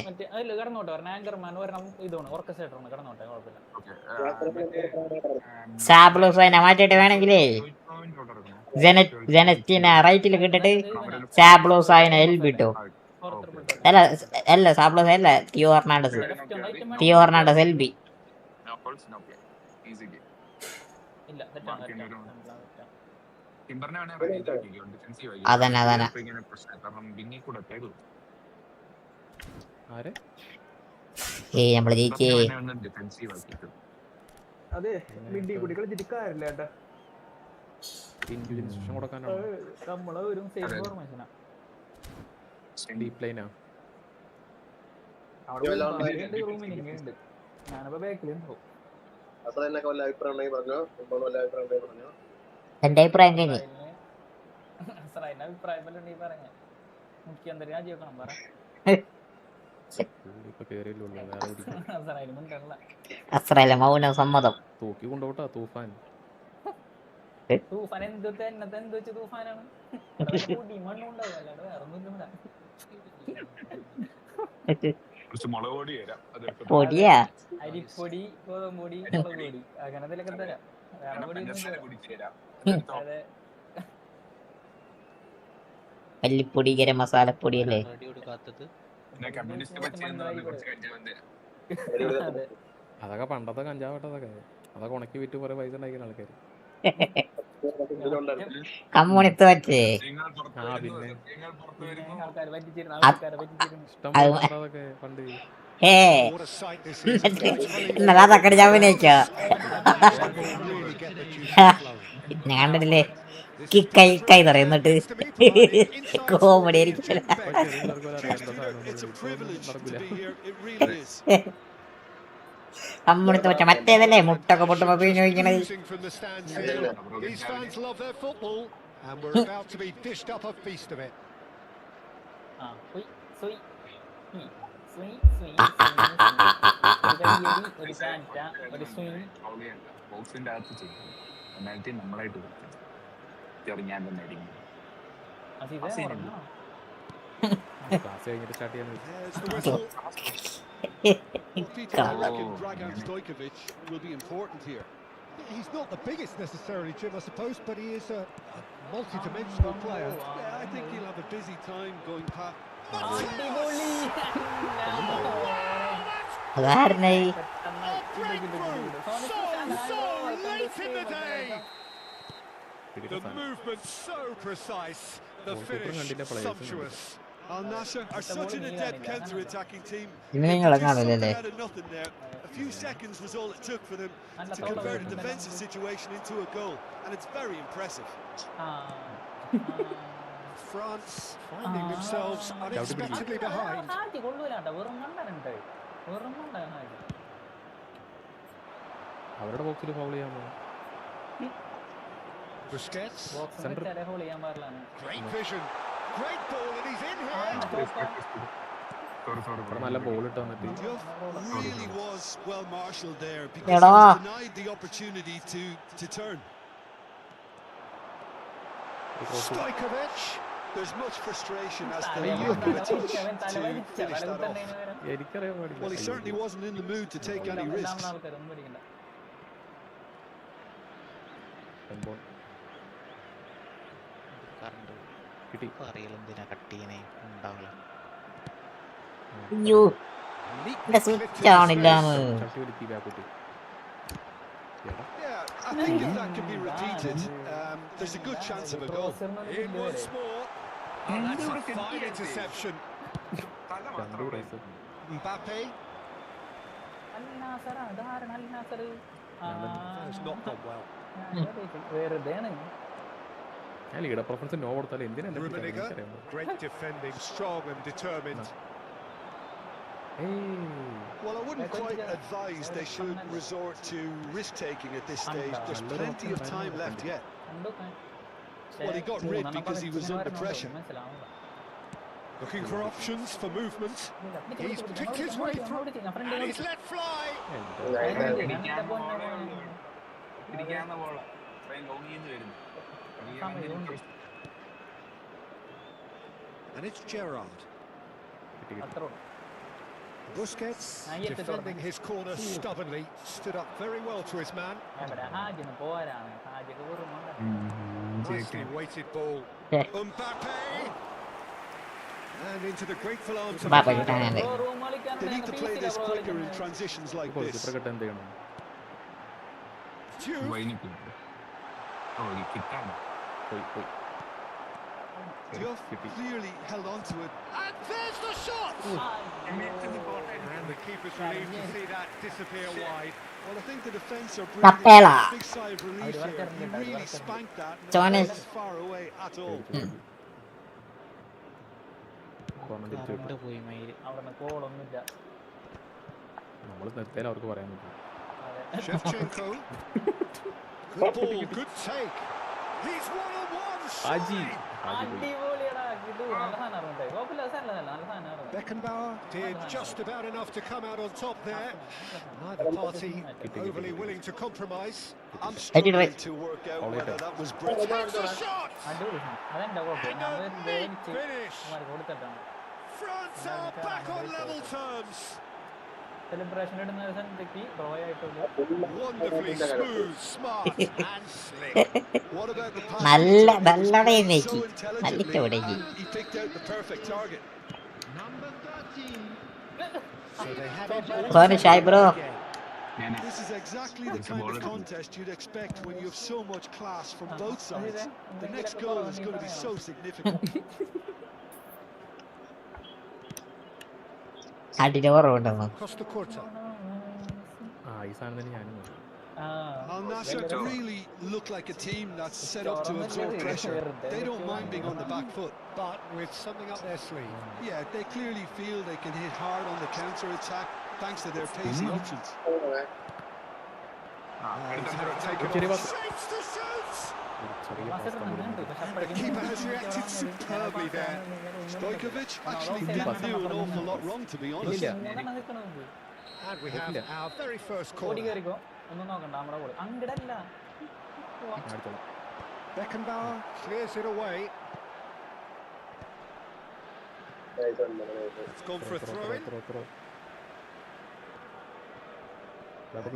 സാബ്ലോസിനെ മാറ്റിട്ട് വേണമെങ്കിലേ ജെനറ്റിനെ റൈറ്റിൽ കിട്ടിട്ട് സാബ്ലോസിനെ എൽബിട്ടോ. അല്ല സാബ്ലോസ് അല്ല, തിയോ ഹെർണാണ്ടസ് എൽബി. അതന്നെ നമ്മള് ജയിച്ചേ. എന്റെ അഭിപ്രായം കഴിഞ്ഞു. മുഖ്യമന്ത്രി രാജിവെക്കണം പറ. അസ്രയിലെ മൗനം സമ്മതം. തൂക്കി കൊണ്ടോട്ടാ തൂഫാൻ. തൂഫാൻ എന്ത് വെച്ച് തൂഫാനാണ്? മണ്ണുണ്ടാവും, വേറെ പൊടിയാ, അരിപ്പൊടി, ഗോതമ്പൊടി, മുളക് പൊടി, അങ്ങനത്തിലൊക്കെ തരാം. വേറെ മല്ലിപ്പൊടി, ഗരം മസാലപ്പൊടി അല്ലേ? അതൊക്കെ പണ്ടത്തെ കഞ്ചാവട്ടതൊക്കെ, അതൊക്കെ ഉണക്കി വിറ്റ് കുറെ പൈസ ഉണ്ടാക്കുന്ന ആൾക്കാര്. കമ്മ്യൂണിസ്റ്റ് വെച്ചേ ഇഷ്ടംതൊക്കെ പണ്ട്. അതൊക്കെ ഞാൻ അഭിനയിച്ചോ? ഞാൻ കണ്ടിട്ടില്ലേ കൈ പറയുന്നിട്ട് കോമഡി ആയിരിക്കും. കമ്മ്യൂണിസ്റ്റ് വെച്ച മറ്റേതല്ലേ മുട്ടൊക്കെ പൊട്ടുമ്പോ പിഴിഞ്ഞ് ഒഴിക്കണത്. നമ്മളായിട്ട് ഞാൻ തന്നെ ക്ലാസ് കഴിഞ്ഞിട്ട് സ്റ്റാർട്ട് ചെയ്യാൻ. He's not the biggest necessarily, Jim, I suppose, but he is a multi-dimensional player. Yeah, I think he'll have a busy time going അതാരണായി The movement so precise, the finish sumptuous. Al Nassr are such an adept counter-attacking team. They produced something out of nothing there. A few seconds was all it took for them to convert a defensive situation into a goal, and it's very impressive. France finding themselves unexpectedly behind. അവരുടെ ബോക്സിൽ foul ചെയ്യാൻ പോകും. Busquets. Great vision. Great ball, and he's in here. അവിടെ നല്ല ball ഇട്ട് വന്നിട്ട് Really was well marshalled there because he was denied the opportunity to turn. Stojkovic. There's much frustration as the touch to finish that off. എനിക്കറിയാൻ പാടില്ല. Well, he certainly wasn't in the mood to take any risks. കിട്ടി. അറിയില്ലെന്തിനാ കട്ടീനെ ഉണ്ടാവില്ല. അയ്യോ എന്റെ switch ആവണില്ലാന്ന്. ചട്ടി വലിക്കി ബാക്കോട്ട്. Yeah, I think if that can be repeated, there's a good chance of a goal. In once more. Oh, that's a fine interception. Mbappe. That's not gone well. ഞാൻ leader performance no കൊടുത്താൽ എന്തിനാ Rummenigge, great defending, strong and determined. Well, I wouldn't quite advise they should resort to risk-taking at this stage. There's plenty of time left yet. Well, he got rid because he was under pressure. Looking for options for movement. He's picked his way through and he's let fly. And it's Gerrard. Busquets defending his corner stubbornly, stood up very well to his man. Nicely weighted ball. Mbappe! And into the grateful arms of Mbappe. They need to play this quicker in transitions like this. Diouf clearly held on to it. And there's the shot! And the keeper's relieved to see that disappear wide. Well, I think the defence are breathing a big sigh of relief here. He really spanked that. Not far away at all. നമ്മൾ നിർത്തിയാൽ അവർക്ക് പറയാൻ പറ്റും. Shevchenko. Good ball, good take. He's one-on-one. Beckenbauer did just about enough to come out on top there. Neither party overly willing to compromise. I'm struggling to work out whether that was brilliant. Takes the shot! And a big finish! France are back on level terms. Wonderfully smooth, smart and slick. What about the pass? So intelligently, he picked out the perfect target. Number 13. So they have it all again. This is exactly the kind of contest you'd expect when you have so much class from both sides. The next goal is going to be so significant. Costa Curta. ഈ സാധനം തന്നെ ഞാനും നോക്കി. Al Nassr really look like a team that's set up to absorb pressure. They don't mind being on the back foot, but with something up their sleeve. Yeah, they clearly feel they can hit hard on the counter-attack thanks to their pacey options. Shapes to shoot! The keeper has reacted superbly there. Stojkovic actually didn't do an awful lot wrong, to be honest. And we have our very first corner. Beckenbauer clears it away. It's gone for a throw-in.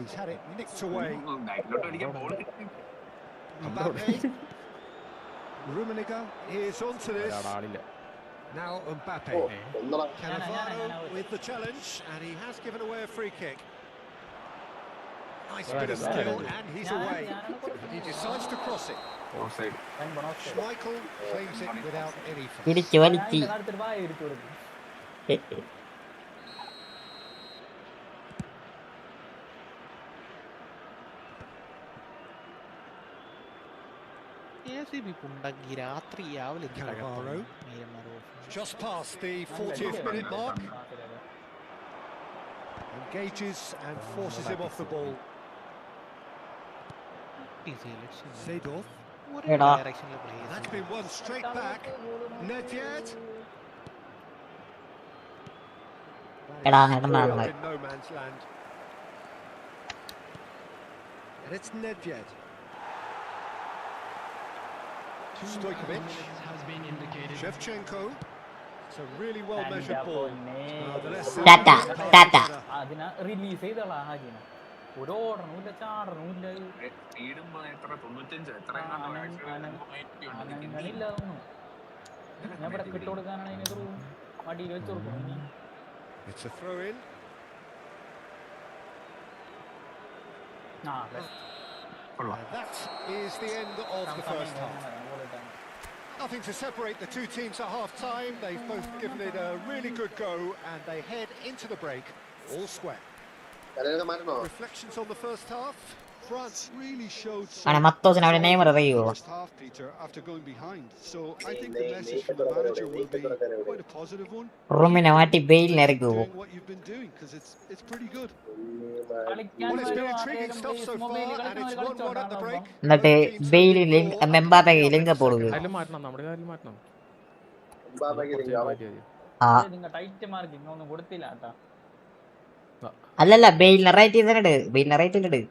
He's had it nicked away. Mbappe. Rummenigge is onto this. Now Mbappe. Oh, ഒന്നടാ. Cannavaro with the challenge, and he has given away a free kick. Nice bit of skill, and he's away. He decides to cross it. Of side. Schmeichel claims it without any fuss. പിടിച്ചു വലിച്ച് Cannavaro. Just past the 40th minute mark. Engages and forces him off the ball. Seedorf. എടാ That's been won straight back. Nedved. എടാ നടന്നാണ് In no man's land. And it's Nedved. Stojkovic. Shevchenko. It's a really well measured ball. Tata Tata അതിനെ release ചെയ്തോളാ ഹാജിനെ ഒരു ഓടണമില്ല ചാടണമില്ല സ്പീഡും എത്ര 95 എത്രയും കണ്ട അങ്ങനെയില്ല അതൊന്നും ഞാൻ ഇവിടെ കിട്ടുകൊടുക്കാനാണ് അതിനൊരു മടിയിൽ വെച്ച് കൊടുക്കും It's a throw in. That is the end of the first half. Nothing to separate the two teams at half-time. They've both given it a really good go, and they head into the break all square. കരയൊക്കെ മാറ്റണോ? Reflections on the first half. France really showed അങ്ങനെ മത്തോസിന് അവരുടെ Neymar അറിയുമോ first half, Peter, after going behind. So I think the message from the manager will be quite a positive one. റൂമിനെ മാറ്റി ബെയിലിന് ഇറക്കുവോ Doing what you've been doing because it's pretty good. Well, it's been intriguing stuff so far, and it's 1-1 at the break. എന്നിട്ട് ബെയിലിൽ മെമ്പാപ്പയ്ക്ക് link പോടുക അതിലും മാറ്റണം, നമ്മുടെ കാര്യം മാറ്റണം. എംബാപ്പയ്ക്ക് കുറച്ച് link മാറ്റി മതി. ആ നിങ്ങൾ ടൈറ്റ് മാർക്കിംഗ് ഒന്നും കൊടുത്തില്ല കേട്ടാ അല്ലല്ല ബെയിലിന് റൈറ്റ് ചെയ്തിട്ട് ബെയിലിന് റൈറ്റ് ചെയ്തിട്ട്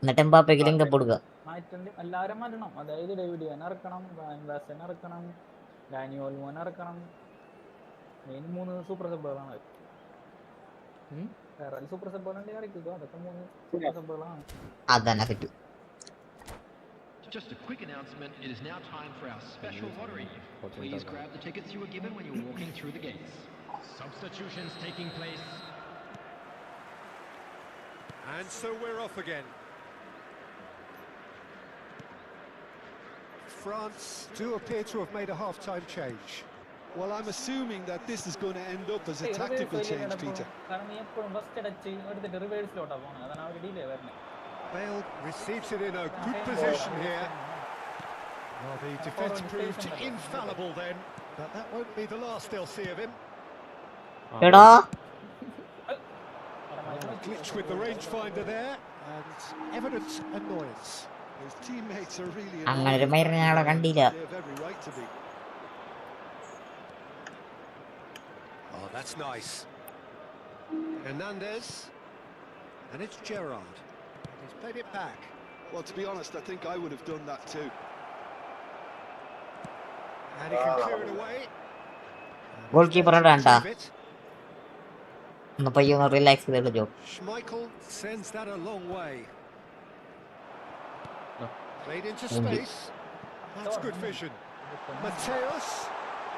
എന്നിട്ട് എംബാപ്പയ്ക്ക് ലിങ്ക് പോടുക മാറ്റേണ്ടി എല്ലാവരും മാറ്റണം. അതായത് ഡേവിഡ് ഇറക്കണം, വാൻവാസൻ ഇറക്കണം, ഡാനിയോൽ മോൻ ഇറക്കണം. മെയിൻ 3 സൂപ്പർ സബ്ബുകളാണ്. വേറെ സൂപ്പർ സബ്ബുകളുണ്ടെങ്കിൽ ഇറക്കിക്കോ. അതൊക്കെ 3 സൂപ്പർ സബ്ബുകളാണ്. അതന്നെ പറ്റൂ. Just a quick announcement, it is now time for our special lottery. Please grab the tickets you were given when you were walking through the gates. Substitutions taking place. And so we're off again. France do appear to have made a half-time change. Well, I'm assuming that this is going to end up as a tactical change, Peter. കാരണം നീ എപ്പോഴും first അടച്ച് എടുത്തിട്ട് റിവേഴ്സിലോട്ടാ പോകുന്നത്. അതാണ് അവർ delay വരുന്നത്. Bale receives it in a good position here. Well, the defence proved infallible then, but that won't be the last they'll see of him. എടാ Glitch with the rangefinder there, and evident annoyance. His teammates are really അങ്ങനെ ഒരു മൈറിനെ ഞാൻ അവിടെ കണ്ടില്ല. They have every right to be. Oh, that's nice. Hernandez, and it's Gerrard. He's played it back. Well, to be honest, I think I would have done that too. And he can clear it away. Goal keeper ഇടാണ്ടാ Save it. ഒന്ന് പയ്യെ ഒന്ന് relax ചെയ്ത് കളിച്ചോ. Schmeichel sends that a long way. No. Played into space. That's good vision. Mateus,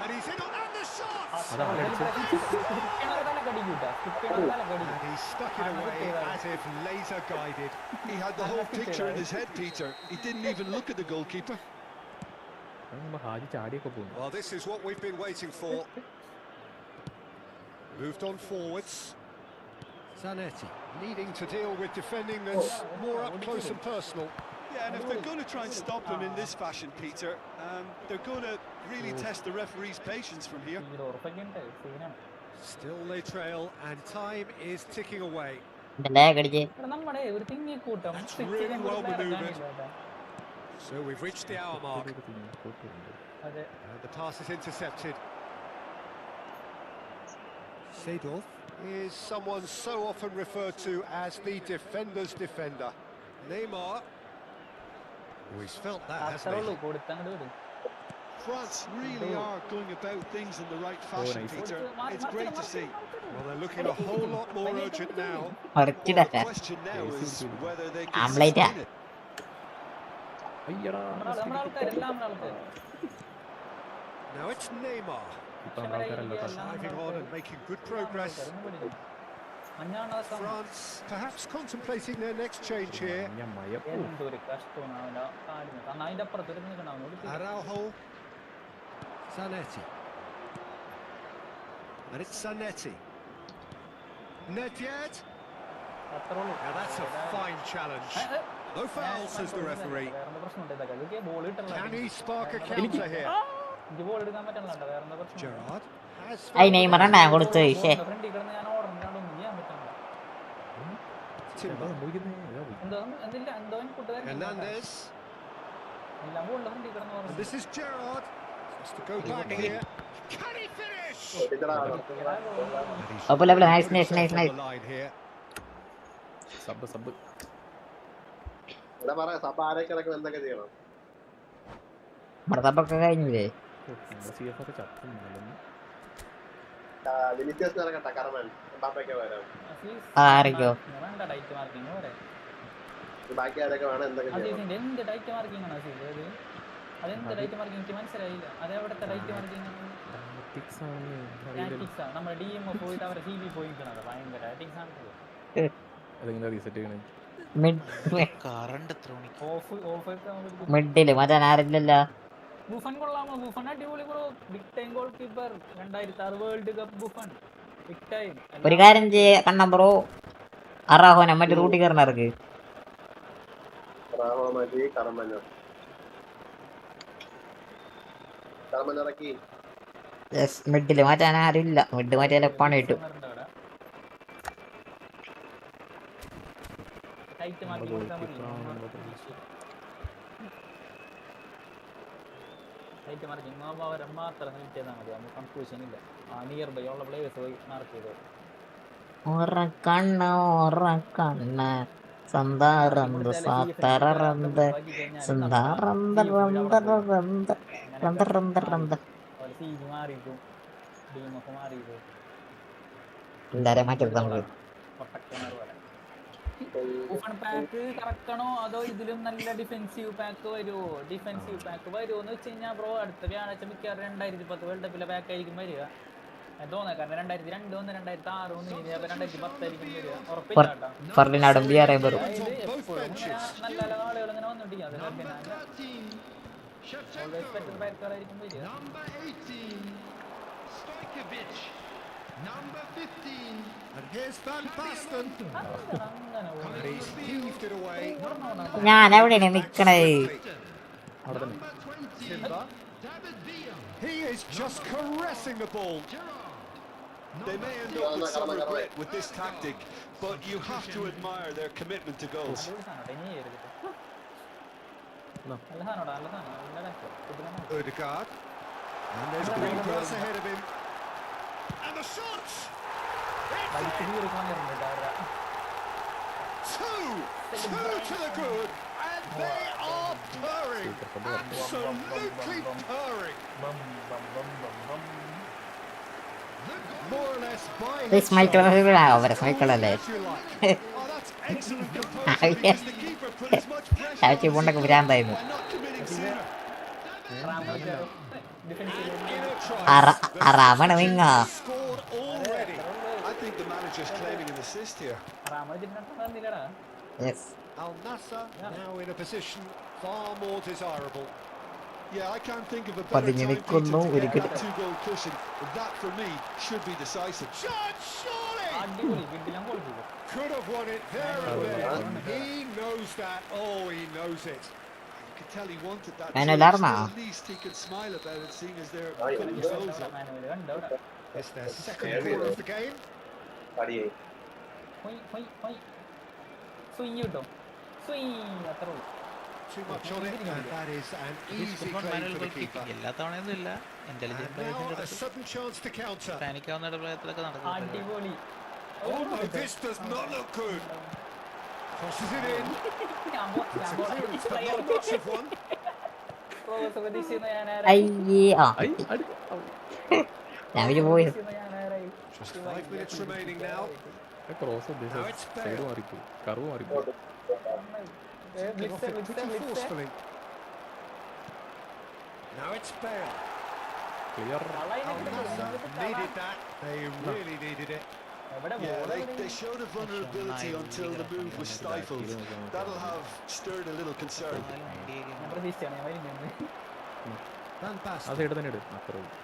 and he's in on the shot. And he stuck it away as if laser guided. He had the whole picture in his head, Peter. He didn't even look at the goalkeeper. Haji ചാടിയൊക്കെ പോകുന്നു. Well, this is what we've been waiting for. Moved on forwards. Zanetti needing to deal with defending that's more up close and personal. Yeah, and if they're going to try and stop him in this fashion, Peter, they're going to really test the referee's patience from here. Still they trail, and time is ticking away. Lag അടിച്ച് നമ്മുടെ ഒരു തിങ്ങിക്കൂട്ടം That's really well manoeuvred. So we've reached the hour mark, അതെ and the pass is intercepted. Seedorf is someone so often referred to as the defender's defender. Neymar, oh, he's felt that, hasn't he? കൊടുത്തങ്ങോട്ട് വരും. France really are going about things in the right fashion, nice. Peter. It's great to see. Well, they're looking a whole lot more urgent now. Well, the ഉറച്ചിടട്ടെ question now is whether they can Omelette. sustain it. അയ്യടാ നമ്മുടെ ആൾക്കാർ എല്ലാം നമ്മുടെ ആൾക്കാർ Now it's Neymar. Driving on and making good progress. France perhaps contemplating their next change here. Araujo. Zanetti. And it's Zanetti. Nedved. Now that's a fine challenge. No foul, says the referee. Can he spark a counter here? Gerrard has... Ay, Neymar ആണ് കൊടുത്തു ശേ. Timber. Hernandez. And this is Gerrard. Has to go back here. Can he finish? Oh, level, nice. On the line here. Sub മർദ്ദപ്പൊക്കെ കഴിഞ്ഞില്ലേ? ആരൊക്കെയോ middle മറ്റേ ആരില്ലല്ലോ. Buffon കൊള്ളാമോ? Buffon അടിപൊളി bro. Big time goal keeper 2006 world cup Buffon big time. ഒരു കാര്യം ചെയ്യ കണ്ണം ബ്രോ, അറാഹോനെ മറ്റേ റൂട്ടി കയറണർക്ക് മിഡില് മാറ്റാൻ ആരുമില്ല. മിഡ് മാറ്റിയാലേ പണി കിട്ടും. ടൈറ്റ് മാറ്റി കൊടുത്താൽ മതി. ടൈറ്റ് മാർക്കിംഗ് മാവരെ മാത്രം ഹെൽപ്പ് ചെയ്താൽ മതി. നമുക്ക് കൺഫ്യൂഷൻ ഇല്ല. നിയർ ബൈ ഉള്ള പ്ലേയേഴ്സ് പോയി മാർക്ക് ചെയ്തോ. ഉറക്കണ്ണ സന്താറന്ത് സാത്തറന്ത് സന്താറന്ത് സീജ് മാറിയിട്ടും ടീമൊക്കെ മാറിയിട്ടും എല്ലാരെയും മാറ്റിയെടുത്താൽ നമുക്ക്. ഓപ്പൺ പാക്ക് കറക്കണോ അതോ ഇതിലും നല്ല ഡിഫെൻസീവ് പാക്ക് വരുമോ? ഡിഫെൻസീവ് പാക്ക് വരുമോ എന്ന് വെച്ച് കഴിഞ്ഞാൽ ബ്രോ അടുത്ത വ്യാഴാഴ്ച മിക്കവാറും 2010 വേൾഡ് കപ്പിലെ പാക്ക് ആയിരിക്കും വരിക തോന്നുന്നത്. കാരണം 2002 ഒന്ന് 2006 ഒന്ന് 2010 ആയിരിക്കും വരിക. ഉറപ്പില്ല കേട്ടോ. ഫർഡിനാഡും ബിയാറേയും വരും. എപ്പോഴും ഇങ്ങനെ നല്ല നല്ല ആളുകൾ ഇങ്ങനെ വന്നിട്ടില്ല. അത് പാക്കുകളായിരിക്കും വരിക. And here's Van Basten. And he's heaved it away. ഞാൻ എവിടെയാണ് നിക്കണേ? He is just caressing the ball. They may end up with some regret with this tactic, but you have to admire their commitment to goals. Odegaard. And there's green grass ahead of him. And the shots! Two to the good, and they are purring, absolutely purring. More or less buying അവരെ സ്മൈക്കളല്ലേ? ചാച്ചി കൊണ്ടൊക്കെ ഭ്രാന്തായിരുന്നു. അറാമണ നിങ്ങ just claiming an assist here. Yes. Al Nassr now in a position far more desirable. Yeah, I can't think of a better time to get that two-goal cushion. That for me should be decisive. Shot, surely! Could have won it there and then. He knows that. Oh, he knows it. You could tell he wanted that. At least he could smile about it, seeing as they're getting closer. It's their second quarter of the game. Too much on it, and that is an easy claim for the keeper. And now a sudden chance to counter. Oh no, this does not look good. Crosses it in. It's a clearance, but not much of one. Just 5 minutes remaining now. Now it's Bale. Kicking off it pretty forcefully. Now it's Bale. Needed that. They really needed it. Yeah, they showed a vulnerability until the move was stifled. That'll have stirred a little concern.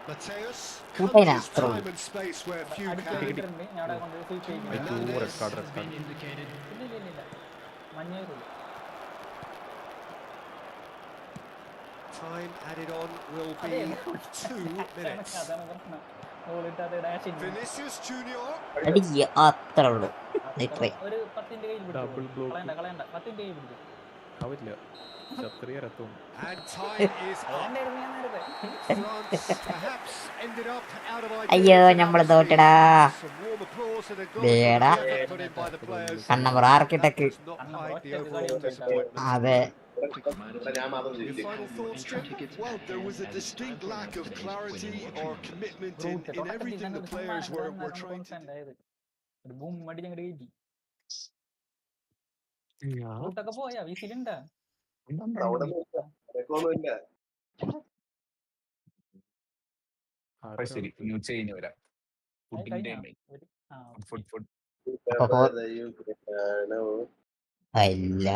Mateus, plenty of time and space where few can. Has been indicated. Time added on will be 2 minutes. Vinicius Junior. അടി അത്ര ഉള്ളൂ. ഒരു 10ന്റെ കയ്യിൽ പിടിച്ചു. കളയണ്ട 10ന്റെ കയ്യിൽ പിടിച്ചു. And time is up. France perhaps ended up out of ideas. അയ്യോ നമ്മള് തോറ്റടാ. Some warm applause and a goal വേടാ put in by the players. കണ്ണമ്പറ ആർക്കിടെക്ട്. അതെ. Your final thoughts, Jim? Well, there was a distinct lack of clarity or commitment in everything the players were trying to do. ഒരു ബുമ്മടി ഞങ്ങടെ കയറ്റി. ഔട്ടൊക്കെ പോയാ വിസിലുണ്ടാ? ശരി news കഴിഞ്ഞ് വരാം. ഫുഡ് അല്ല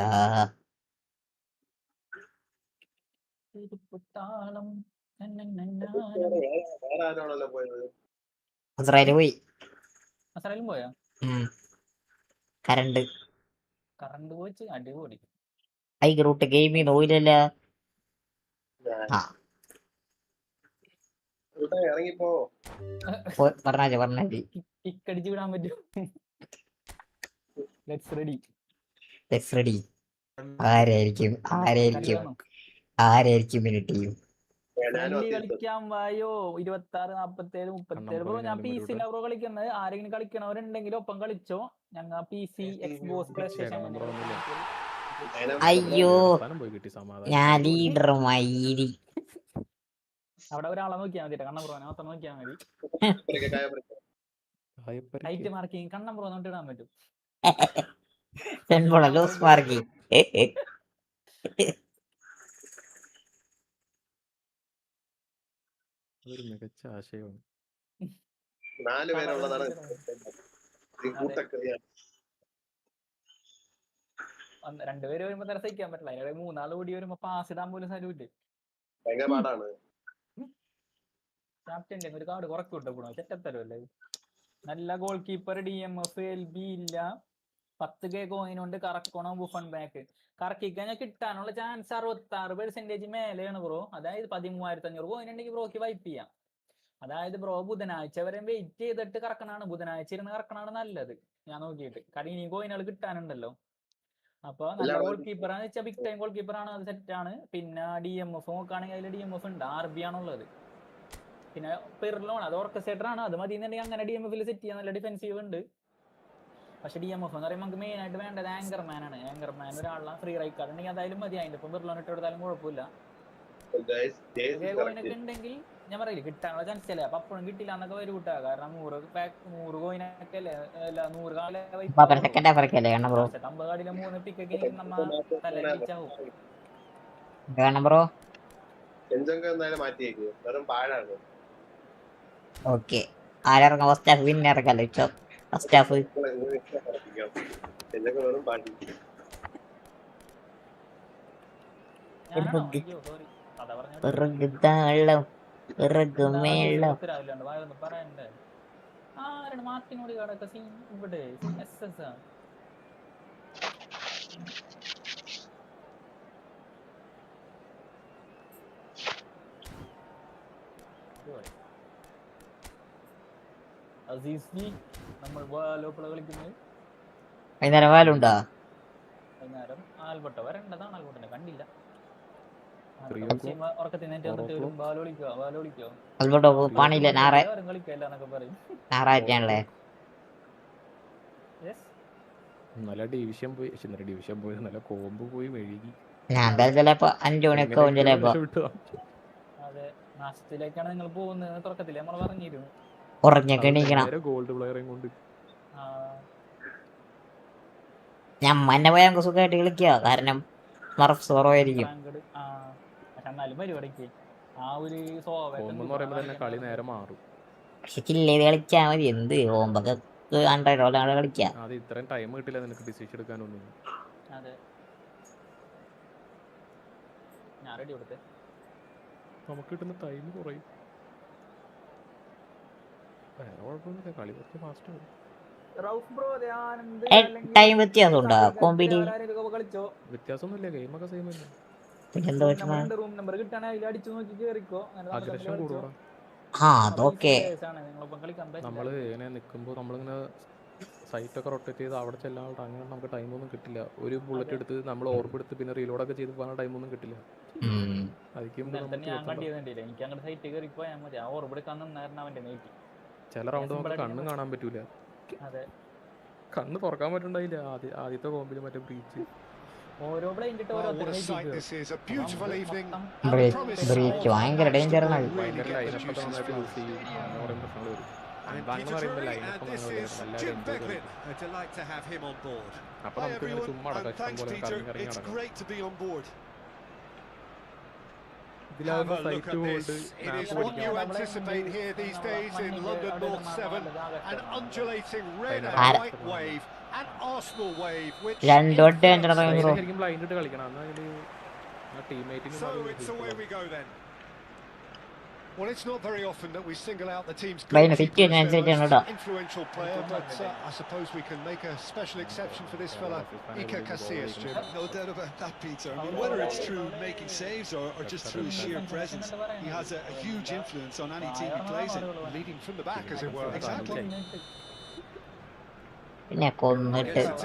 ഇസ്രായേല് പോയി. അസറയിലും പോയാ? കറണ്ട് പോയിച്ച് അടിപൊളി. ഐ ഗ്രൂട്ട് ഗെയിമിൽ പോയില്ലല്ല. പറഞ്ഞാ ടിക്കടിച്ച് വിടാൻ പറ്റും. Let's ready. ആരായിരിക്കും ടീം? കളിക്കാൻ വായോ. 26, 47, 37. ബ്രോ ഞാൻ PC ലാ ബ്രോ കളിക്കുന്നത്. ആരെങ്കിലും കളിക്കണവരുണ്ടെങ്കിൽ ഒപ്പം കളിച്ചോ. ഞങ്ങ PC, Xbox, PlayStation. അയ്യോ ഞാൻ ലീഡറുമായി. അവിടെ ഒരാളെ നോക്കിയാൽ മതി. കണ്ണ ബ്രോനെ മാത്രം നോക്കിയാൽ മതി. ലൈറ്റ് മാർക്കിങ് കണ്ണ ബ്രോ നോട്ട് ഇടാൻ പറ്റും. Loss marking. അതൊരു മികച്ച ആശയമാണ്. 4 പേരുള്ളതാണ്. രണ്ടുപേര് വരുമ്പോ സഹിക്കാൻ പറ്റില്ല. അതിനിടെ 3 ആള് കൂടി വരുമ്പോ പാസ് ഇടാൻ പോലും സ്ഥലമില്ല. ക്യാപ്റ്റന്റെ ഒരു കാർഡ് കുറച്ച് വിട്ടോ. ചെറ്റത്തരല്ലേ. നല്ല ഗോൾ കീപ്പർ, DMF, LB ഇല്ല. 10K കോയിൻ കൊണ്ട് കറക്കണോ ബുഫൺ ബാക്ക്. കറക്കിക്കഴിഞ്ഞാൽ കിട്ടാനുള്ള ചാൻസ് 66% മേലെയാണ് ബ്രോ. അതായത് 13,500 കോയിൻ ഉണ്ടെങ്കിൽ ബ്രോക്ക് വൈപ്പ് ചെയ്യാം. അതായത് ബ്രോ ബുധനാഴ്ച വരെ വെയിറ്റ് ചെയ്തിട്ട് കറക്കണാണ്. ബുധനാഴ്ച ഇരുന്ന് കറക്കണാണ് നല്ലത് ഞാൻ നോക്കിയിട്ട്. കാരണം ഇനി കോയിനുകൾ കിട്ടാനുണ്ടല്ലോ. അപ്പൊ നല്ല ഗോൾ കീപ്പറാന്ന് വെച്ചാൽ ബിഗ് ടൈം ഗോൾ കീപ്പറാണ്. അത് സെറ്റാണ്. പിന്നെ DMF നോക്കുകയാണെങ്കിൽ അതിൽ DMF ഉണ്ട്. RB ആണുള്ളത്. പിന്നെ പെർലോൺ അത് ഓർക്കസ്ട്രേറ്റർ ആണ്. അത് മതി എന്നുണ്ടെങ്കിൽ അങ്ങനെ DMF സെറ്റ് ചെയ്യാൻ നല്ല ഡിഫെൻസീവ് ഉണ്ട്. പക്ഷെ DMF എന്ന് പറയുമ്പോൾ നമുക്ക് മെയിൻ ആയിട്ട് വേണ്ടത് ആങ്കർമാൻ ആണ്. ആങ്കർമാൻ ഒരാളെ ഫ്രീ റൈറ്റ് കാർഡ് ഉണ്ടെങ്കിൽ അതായാലും മതി. അതിന്റെ ഒപ്പം പെർലോൺ ഇട്ട് കൊടുത്താലും കുഴപ്പമില്ല. കോയിനൊക്കെ ഉണ്ടെങ്കിൽ ഞാൻ പറയില്ല കിട്ടാനുള്ള ചാൻസ് അല്ലേ. അപ്പൊ അപ്പോഴും കിട്ടില്ല എന്നൊക്കെ വരും കിട്ടാ. കാരണം 100 കോയിനൊക്കെ അല്ലേ. 100 കാലം 50 കാർഡിലെ 3 പിക്കൊക്കെ നമ്മ തലയിച്ചാവും. ഓക്കെ ആരിറങ്ങാം? ഫസ്റ്റ് ഹാഫ് വിൻ ഇറക്കാല്ലോ. ഫസ്റ്റ് ഹാഫ് മാർട്ടിനോട് കടക്ക സീൻ ഇവിടെ SS അസീസ് നമ്മൾ വാലോപ്പള കളിക്കുന്നത്. വൈകുന്നേരം വാലുണ്ടോ? വൈകുന്നേരം ആൽബർട്ടോ വരേണ്ടതാണ്. ആൽബർട്ടിനെ കണ്ടില്ല. ഉറക്കത്തിനേറ്റ് വന്നിട്ട് വരും. ബാല് കളിക്കോ ആൽബർട്ടോ പണിയില്ല. കളിക്കല്ല എന്നൊക്കെ പറയും. ഞായറാഴ്ചയാണല്ലേ. നല്ല ഡിവിഷൻ പോയി. ഡിവിഷൻ പോയി നല്ല കോമ്പ് പോയി മെഴുകി. ഞാൻ ചിലപ്പോ 5 മണിയൊക്കെ ആവും ചിലപ്പോ. അതെ നാശത്തിലേക്കാണ് നിങ്ങൾ പോകുന്നത്. തുടക്കത്തില് നമ്മൾ പറഞ്ഞിരുന്നു. ഉറങ്ങൊക്കെ എണീക്കണം. ഗോൾഡ് പ്ലെയറേയും കൊണ്ട് ഞമ്മന്നെ പോയാൽ നമുക്ക് സുഖമായിട്ട് കളിക്കുക. കാരണം മറഫ് സോറോയിരിക്കും. എന്നാലും പരിപാടിക്ക് ആ ഒരു എന്ന് പറയുമ്പോൾ തന്നെ കളി നേരെ മാറും. പക്ഷെ ചില്ലേത് കളിച്ചാ മതി. എന്ത് ഓമ്പൊക്കെ 100 കളിക്കാം. അത് ഇത്രയും ടൈം കിട്ടില്ല നിനക്ക് ഡിസിഷൻ എടുക്കാനൊന്നും. അതെ ഞാൻ റെഡി കൊടുത്തേ. നമുക്ക് കിട്ടുന്ന ടൈം കുറയും. വേറെ കുഴപ്പമൊന്നുമില്ല, കളി കുറച്ച് ഫാസ്റ്റ് ആവും. ടൈം വ്യത്യാസം ഉണ്ടോ കോമ്പിന്? വ്യത്യാസമൊന്നുമില്ല, ഗെയിമൊക്കെ സെയിം അല്ലേ. പിന്നെന്താ റൂം നമ്പർ കിട്ടാണെങ്കിൽ അടിച്ചു നോക്കി കേറിക്കോ. അഗ്രഷൻ കൂടാ. അതൊക്കെ നമ്മള് ഇങ്ങനെ നിൽക്കുമ്പോൾ നമ്മളിങ്ങനെ സൈറ്റൊക്കെ റൊട്ടേറ്റ് ചെയ്ത് അവിടെ ചെല്ലാനുള്ള അങ്ങനെ നമുക്ക് ടൈമൊന്നും കിട്ടില്ല. ഒരു ബുള്ളറ്റ് എടുത്ത് നമ്മൾ ഓർബെടുത്ത് പിന്നെ റീലോഡൊക്കെ ചെയ്ത് പോകാൻ ടൈമൊന്നും കിട്ടില്ല. ചില റൗണ്ട് നമുക്ക് കണ്ണും കാണാൻ പറ്റൂല. കണ്ണ് തുറക്കാൻ പറ്റുണ്ടായില്ല ആദ്യത്തെ കോമ്പിൽ മറ്റേ ബ്രീച്ച്. ഭയങ്കര ഡേഞ്ചറാണ്. അപ്പൊ നമുക്ക് ചുമ്മാ Have a look at this. It is what you anticipate here these days in London North 7. An undulating red and white wave. An Arsenal wave which... So it's away we go then. Well, it's not very often that we single out the team's goalkeeper as their most influential player, but I suppose we can make a special exception for this fella, Iker Casillas, Jim. No doubt about that, Peter. I mean, whether it's through making saves or just through sheer presence, he has a huge influence on any team he plays in. Leading from the back, as it were. Exactly.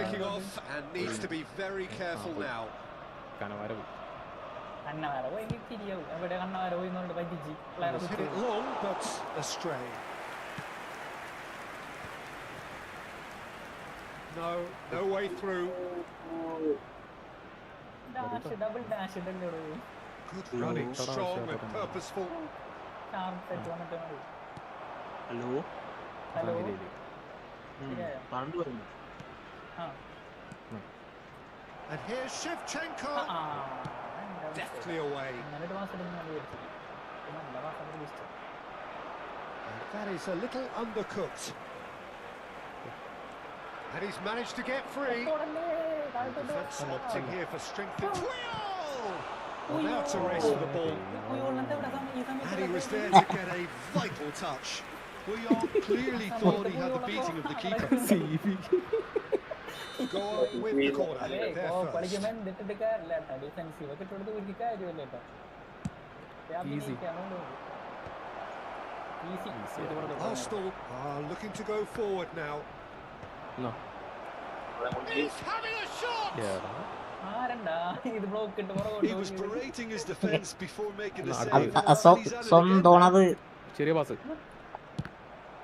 Ticking off and needs to be very careful now. Hit it long, but astray. No way through. Good running, strong and purposeful. Hello. And here's Shevchenko. Deftly away. And that is a little undercooked. And he's managed to get free. Defence opting here for strength. Well, now it's a race for the ball. And he was there to get a vital touch. Bouillon clearly thought he had the beating of the keeper. Go on with the corner. There first. Easy. Arsenal are looking to go forward now. No. He's having a shot! He was berating his defence before making the save. ചെറിയ pass.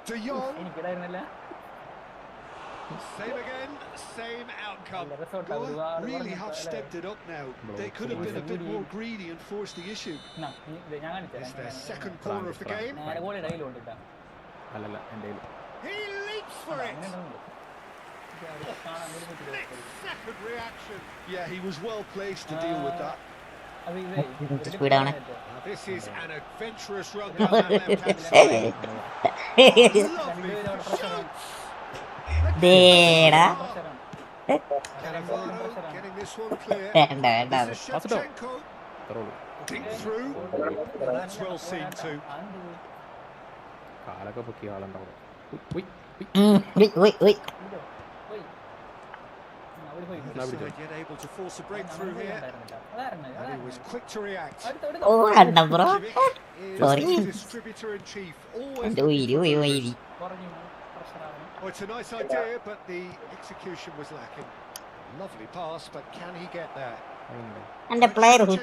De Jong. Same again, same outcome. Goal really have stepped it up now. They could have been a bit more greedy and forced the issue. It's their second corner of the game. He leaps for it. Second reaction. Yeah, he was well placed to deal with that. This is an adventurous run down that left-hand side. Lovely shot. Getting this one clear. This is Shevchenko. Deep through. That's well seen too. Yet able to force a breakthrough here. And he was quick to react. Sorry. Distributor-in-chief. Always. Oh, it's a nice idea, but the execution was lacking. Lovely pass, but can he get there? And the player who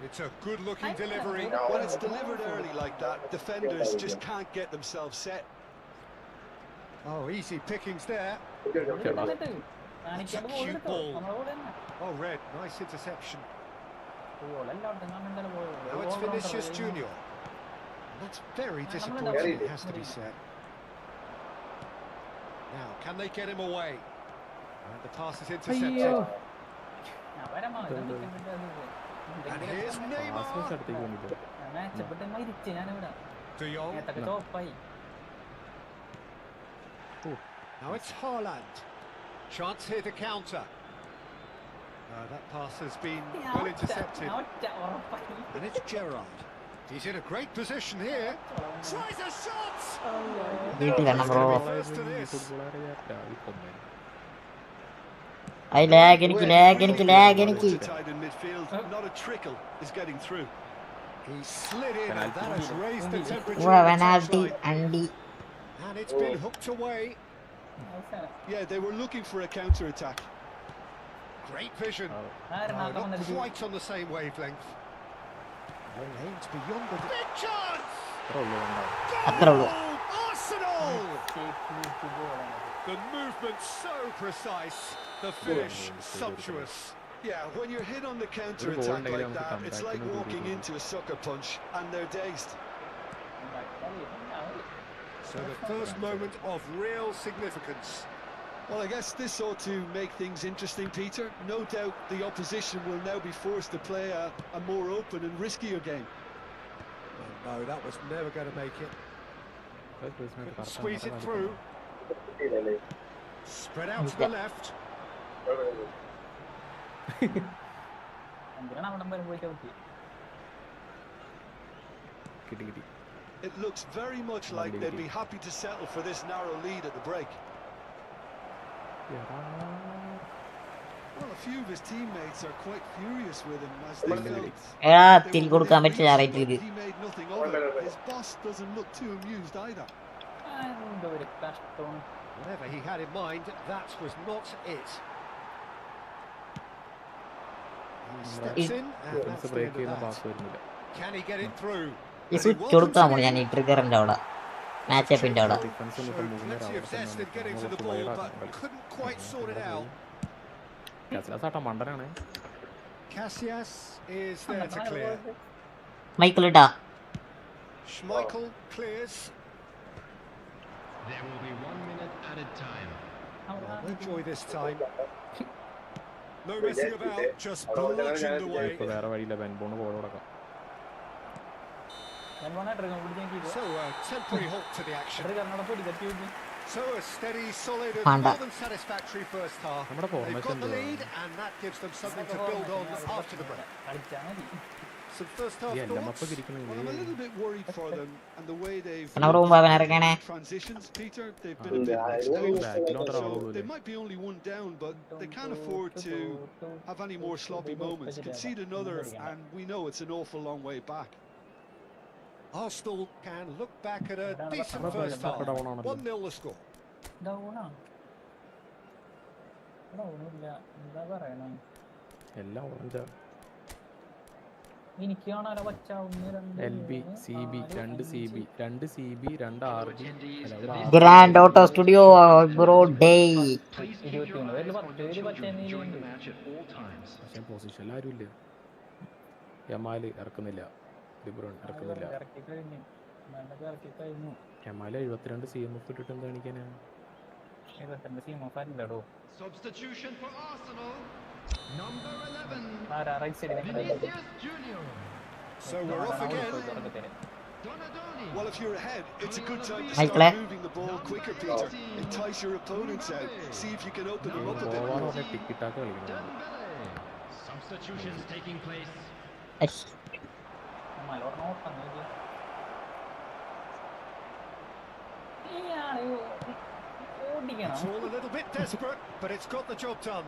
It's a good-looking delivery. When it's delivered early like that, defenders just can't get themselves set. Oh, easy pickings there. It's a cute ball. Oh, Red, nice interception. Now it's Vinicius Junior. That's very disappointing, it has to be said. Now, can they get him away? And the pass is intercepted. And here's Neymar. മെച്ചപ്പെട്ട് മരിച്ചു ഞാനിവിടെ De Jong. നേത്തൊക്കെ ചോപ്പായി. Now it's Haaland. Chance here to counter. That pass has been well intercepted. And it's Gerrard. He's in a great position here. Tries a shot! വീട്ടിലാണ് bro. First to this. Lag എനിക്ക്. Tied in midfield. Not a trickle is getting through. He slid in and that has raised the temperature. Penalty അണ്ടി. And it's been hooked away. Yeah, they were looking for a counter attack. Great vision. Not quite on the same wavelength. Aims beyond the big chance. Goal! Arsenal! The movement so precise, the finish sumptuous. Yeah, when you're hit on the counter attack like that, it's like walking into a sucker punch and they're dazed. So the first moment of real significance. Well, I guess this ought to make things interesting, Peter. No doubt the opposition will now be forced to play a more open and riskier game. Oh, no, that was never going to make it. Squeeze it through. Spread out to the left. It looks very much like they'd be happy to settle for this narrow lead at the break. Well, a few of his teammates are quite furious with him as they felt തിരി കൊടുക്കാൻ പറ്റില്ല അറിയില്ല ഇത്. he made nothing of it. His boss doesn't look too amused either. Whatever he had in mind, that was not it. He steps in and that's the end of that. Can he get it through? ഈ switch കൊടുക്കാമോ ഞാൻ ഈ ട്രിഗറിന്റെ അവിടെ മാച്ചപ്പിന്റെ അവിടെ. Plenty of zest in getting to the ball, but couldn't quite sort it out. Casillas is there to clear. Michael ഇട്ടാ. Schmeichel clears. There will be 1 minute added time. Enjoy this time. No messing about, just bludgeoned away. So a temporary halt to the action. So a steady, solid and more than satisfactory first half. They've got the lead and that gives them something to build on after the break. Some first half thoughts? Well, I'm a little bit worried for them and the way they've transitions, Peter. They've been a bit exposed, so they might be only one down, but they can't afford to have any more sloppy moments. Concede another and we know it's an awful long way back. Arsenal can look back at a decent first half. 1-0 the score. Grand auto studio bro day. Position ആരുമില്ല. യമാല് ഇറക്കുന്നില്ല, ഡിബ്രോൺ ഇറക്കുന്നില്ല. യമാല് 72 CMF ഇട്ടിട്ട് എന്താ കാണിക്കാനാ? Substitution for Arsenal. Number 11. Vinicius Junior. So we're off again. Donadoni. Well, if you're ahead, it's a good time to start moving the ball quicker, Peter. Entice your opponents out. See if you can open them up a bit more. Substitutions taking place. It's all a little bit desperate, but it's got the job done.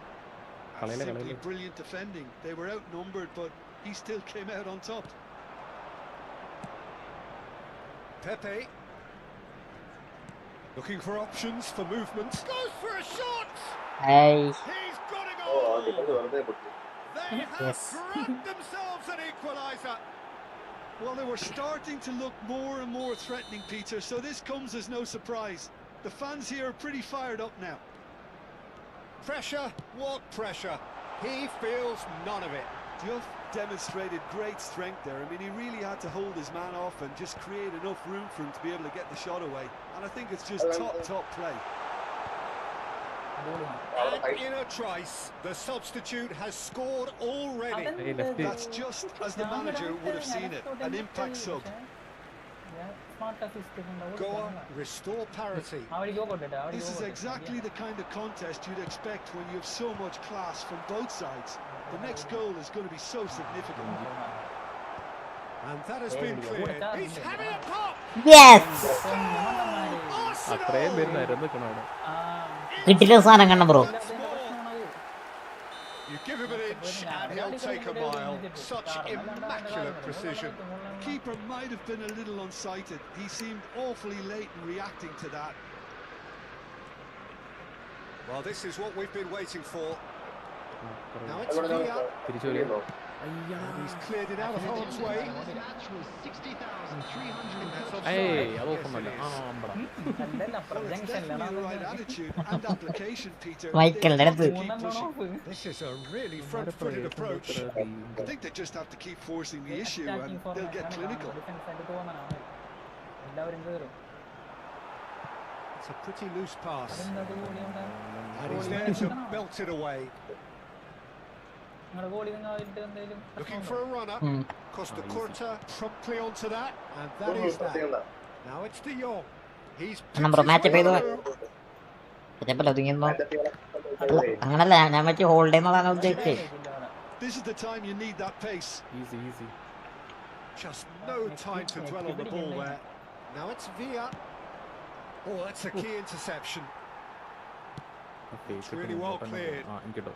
Simply brilliant defending. They were outnumbered, but he still came out on top. Pepe looking for options for movement. Goes for a shot. Hey. He's got a goal. They have grabbed themselves an equaliser. Well, they were starting to look more and more threatening, Peter, so this comes as no surprise. The fans here are pretty fired up now. Pressure, what pressure? He feels none of it. Duff demonstrated great strength there. I mean, he really had to hold his man off and just create enough room for him to be able to get the shot away. And I think it's just top play. And in a trice, the substitute has scored already. That's just as the manager would have seen it. An impact sub. Goa restore parity. This is exactly the kind of contest you'd expect when you have so much class from both sides. The next goal is going to be so significant. And that has been cleared. He's having a pop! Yes! അത്രയും പേര് നിരന്ന് നിൽക്കണം അവിടെ. കിട്ടില്ല സാധനം കണ്ട bro. You give him an inch and he'll take a mile. Such immaculate precision. Keeper might have been a little unsighted. He seemed awfully late in reacting to that. Well, this is what we've been waiting for. Now it's Villa. തിരിച്ചു വരിക. He's cleared it out of harm's way. ഏയ് അത് ഓപ്പണല്ല. ആ അമ്പട. Right attitude and application, Peter. മൈക്കലിന്റെ അടുത്ത്. This is a really front-footed approach. I think they just have to keep forcing the issue and they'll get clinical. It's a pretty loose pass. And he's there to belt it away. Looking for a runner. Costa Curta promptly onto that. And that is that. Now it's De Jong. He's bro match ചെയ്തു. ഇതേപോലെ ഒതുങ്ങിയെന്നോ അങ്ങനല്ല ഞാൻ വെച്ച് hold ചെയ്യുന്നതാണ് ഉദ്ദേശിച്ചത്. This is the time you need that pace. Easy. Just no time to dwell on the ball there. Now it's Villa. Oh, that's a key interception. It's really well cleared. എനിക്കിട്ടോ.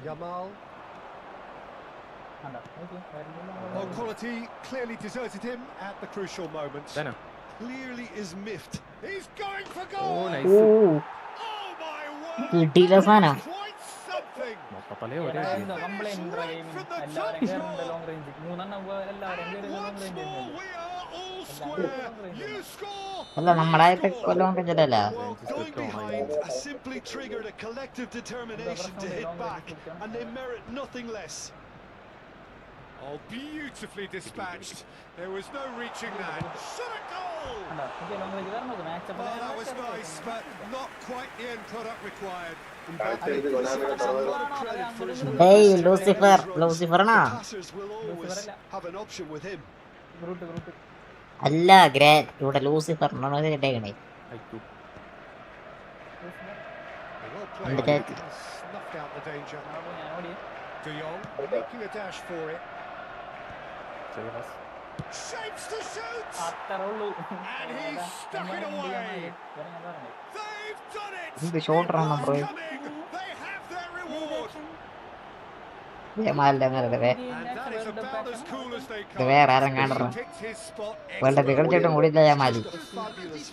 Yamal. Oh, quality clearly deserted him at the crucial moment. Clearly is miffed. He's going for goal. Oh, nice. Oh my word. കിട്ടിയില്ല സാധനം. Quite something. മൊത്തത്തിലേ ഒരേ Once more we are all square. You score. അല്ല നമ്മളായിട്ട് കൊല്ലം കഴിഞ്ഞിട്ടല്ല. Going behind has simply triggered a collective determination to hit back, and they merit nothing less. Oh, beautifully dispatched. There was no reaching that. Shot a goal! Well, that was nice, but not quite the end product required. ഏയ് ലൂസിഫറിനാ Passers will always have an option with him. അല്ല ഇവിടെ ലൂസിഫറിനാണ് ഇട്ടേക്കണേ. Well played. Snuffed out the danger. De Jong making a dash for it. Shapes to shoot! And he's stuck it away. They've done it! ഇത് shot run bro. They have their reward. ജമാലിന്റെ അങ്ങനെ And that is about as cool as they come. വേറെ ആരും കാണറ Picked his spot. World കളിച്ചിട്ടും കൂടിയില്ല ജമാലി.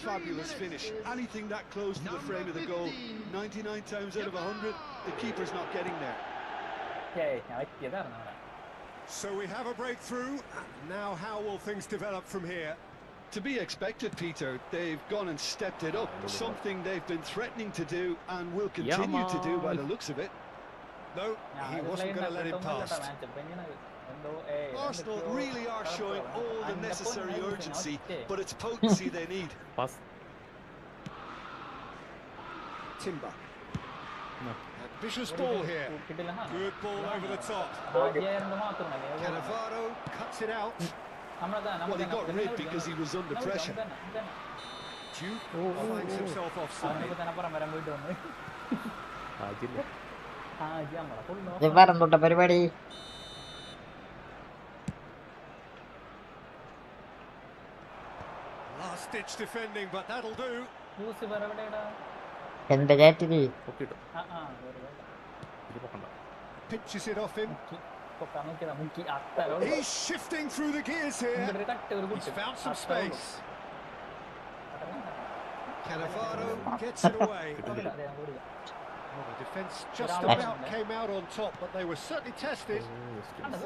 Fabulous finish. Anything that close to the frame of the goal, 99 times out of 100, the keeper's not getting there. So we have a breakthrough. Now how will things develop from here? To be expected, Peter. They've gone and stepped it up. Something they've been threatening to do and will continue to do by the looks of it. No, he wasn't going to let him pass. Arsenal really are showing all the necessary urgency, but it's potency they need. Pass. Timber. Vicious ball here. Good ball over the top. Cannavaro cuts it out. Well, he got rid because he was under pressure. Duke finds himself offside. വേറെന്തോട്ട പരിപാടി? Last ditch defending, but that'll do. എന്റെ ചാറ്റില് Pitches it off him. He's shifting through the gears here. He's found some space. Cannavaro gets it away. Well, the defence just about came out on top, but they were certainly tested.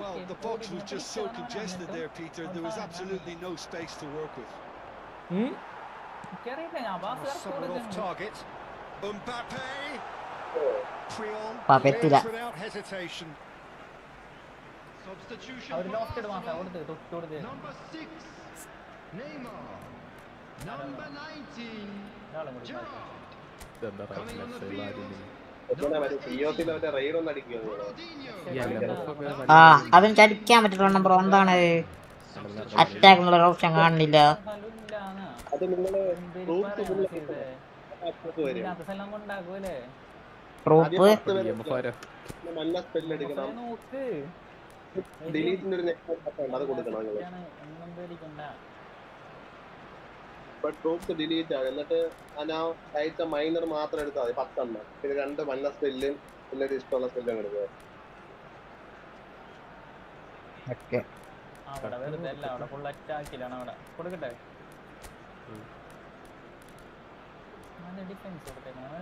Well, the box was just so congested there, Peter. There was absolutely no space to work with. Someone off target. Mbappe. Prion clears without hesitation. Substitution. Number 6, Neymar. Number 19, Gerrard. എന്താ raid ഒന്ന് അടിക്കുക ആ അതും ചടിക്കാൻ പറ്റില്ല bro. എന്താണ് attack എന്നുള്ള option കാണുന്നില്ല. അത് നിങ്ങള് ട്രൂപ്പ് നല്ല സ്പെല്ല് അടിക്കണം. ഡിലീറ്റിന്റെ ഒരു നെക്സ്റ്റ് അത് കൊടുക്കണം. ട്രൂപ്സ് ഡിലീറ്റ് ആകും. എന്നിട്ട് അയച്ച മൈനർ മാത്രം എടുത്താൽ മതി 10 എണ്ണം. പിന്നെ 2 മഞ്ഞ സ്പെല്ലും പിന്നെ ഒരു ഇഷ്ടമുള്ള സ്പെല്ലും എടുക്കുക.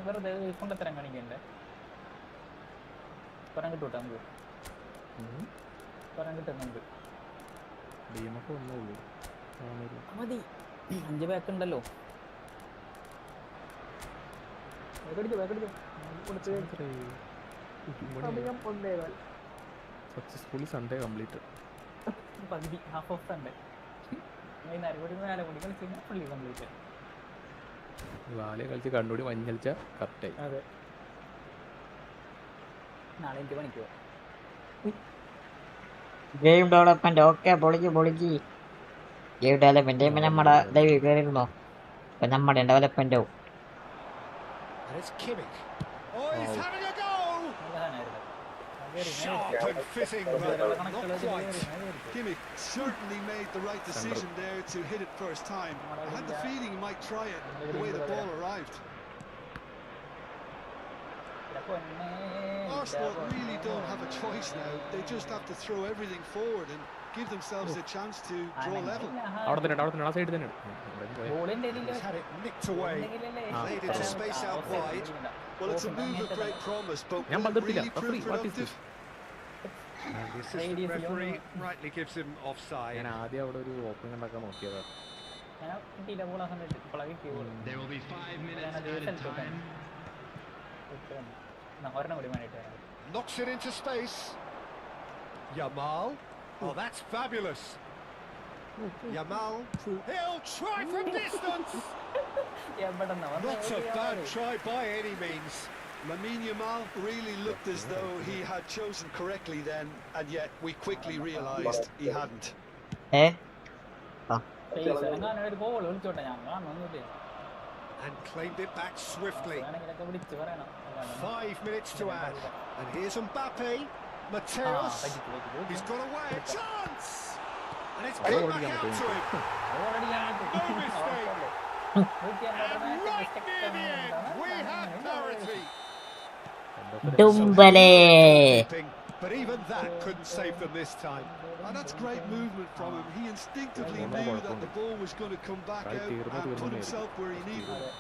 വെറുതെ കൊണ്ടത്തരം കാണിക്കണ്ടേ? പറയാൻ കിട്ടൂട്ടെ നമുക്ക്, പറയാൻ കിട്ടുന്നുണ്ട്. മതി 5 ബാക്ക് ഉണ്ടല്ലോ. Successfully Sunday complete. പകുതി ഹാഫ് ഓഫ് സൺഡേ വൈകുന്നേരം ഒരു 4 മണി കളിച്ച് ഫുള്ളി കംപ്ലീറ്റ്. വാലയെ കളിച്ച് കണ്ണൂടി മഞ്ഞ കളിച്ച കറക്റ്റായി. അതെ, നാളെ 5 മണിക്കോ. ഗെയിം ഡെവലപ്മെന്റ് ഓക്കെ, പൊളിക്ക്. ഗെയിം ഡെവലപ്മെന്റ് നമ്മുടെ ലൈവ് കയറിയിരുന്നോ? അപ്പൊ നമ്മുടെ ഡെവലപ്മെന്റോ Sharp and fitting, but not quite. Kimmich certainly made the right decision there to hit it first time. I had the feeling he might try it the way the ball arrived. Arsenal really don't have a choice now. They just have to throw everything forward and give themselves a chance to draw level. He's had it nicked away, played into space out wide. Well, it's a move of great promise, but will it really prove productive? The assistant referee rightly gives him offside. ഞാൻ ആദ്യം അവിടെ ഒരു opening ഉണ്ടാക്കാൻ നോക്കിയതാ. There will be 5 minutes added time. Knocks it into space. Yamal. Oh, that's fabulous. Yamal. He'll try from distance. Not a bad try by any means. Lamine Yamal really looked as though he had chosen correctly then, and yet we quickly realised he hadn't. And claimed it back swiftly. 5 minutes to add. And here's Mbappe. Mateos. He's got away. A chance! And it's come back out to him. No mistake. And right near the end, we have clarity. But even that couldn't save them this time. And that's great movement from him. He instinctively knew that the ball was going to come back out and put himself where he needed it.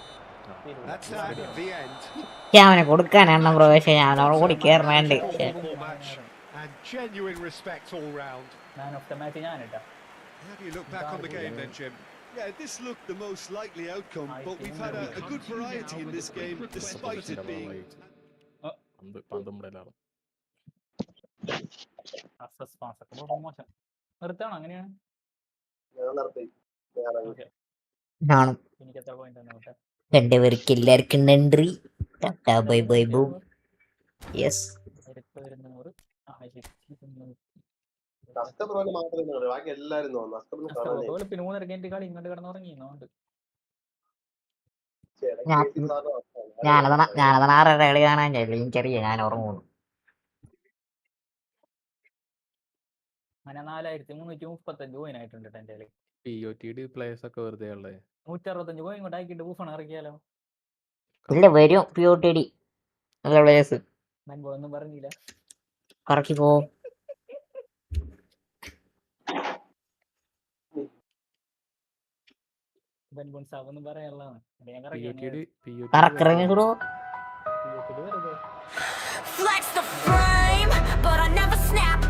That's at the end. And genuine respect all round. Man of the match. How do you look back on the game then, Jim? Yeah, this looked the most likely outcome, but we've had a good variety in this game, despite it being... രണ്ടുപേർക്ക് എല്ലാവർക്കും നന്ദി. Bye bye boom. Yes, ബാക്കി എല്ലാരും ഞാനതാണ് 6:30 കളി കാണാൻ എനിക്കറിയാം, ഞാൻ ഉറങ്ങുന്നു. 4335 കോയിൻ ആയിട്ടുണ്ട് എന്റെ പ്ലേയേഴ്സ് ഒക്കെ വെറുതെ ഉള്ളേ. 165 കോയിൻ കൊണ്ട് ആക്കിയിട്ട് ബൂഫാണ് ഇറക്കിയാലോ? ഇല്ല, വരും POTD നല്ല പ്ലേയേഴ്സ്. ഒന്നും പറഞ്ഞില്ല, കറക്കി പോവും. ഒന്നും പറയാനുള്ളതാണ്. Flex the frame, but I never snap.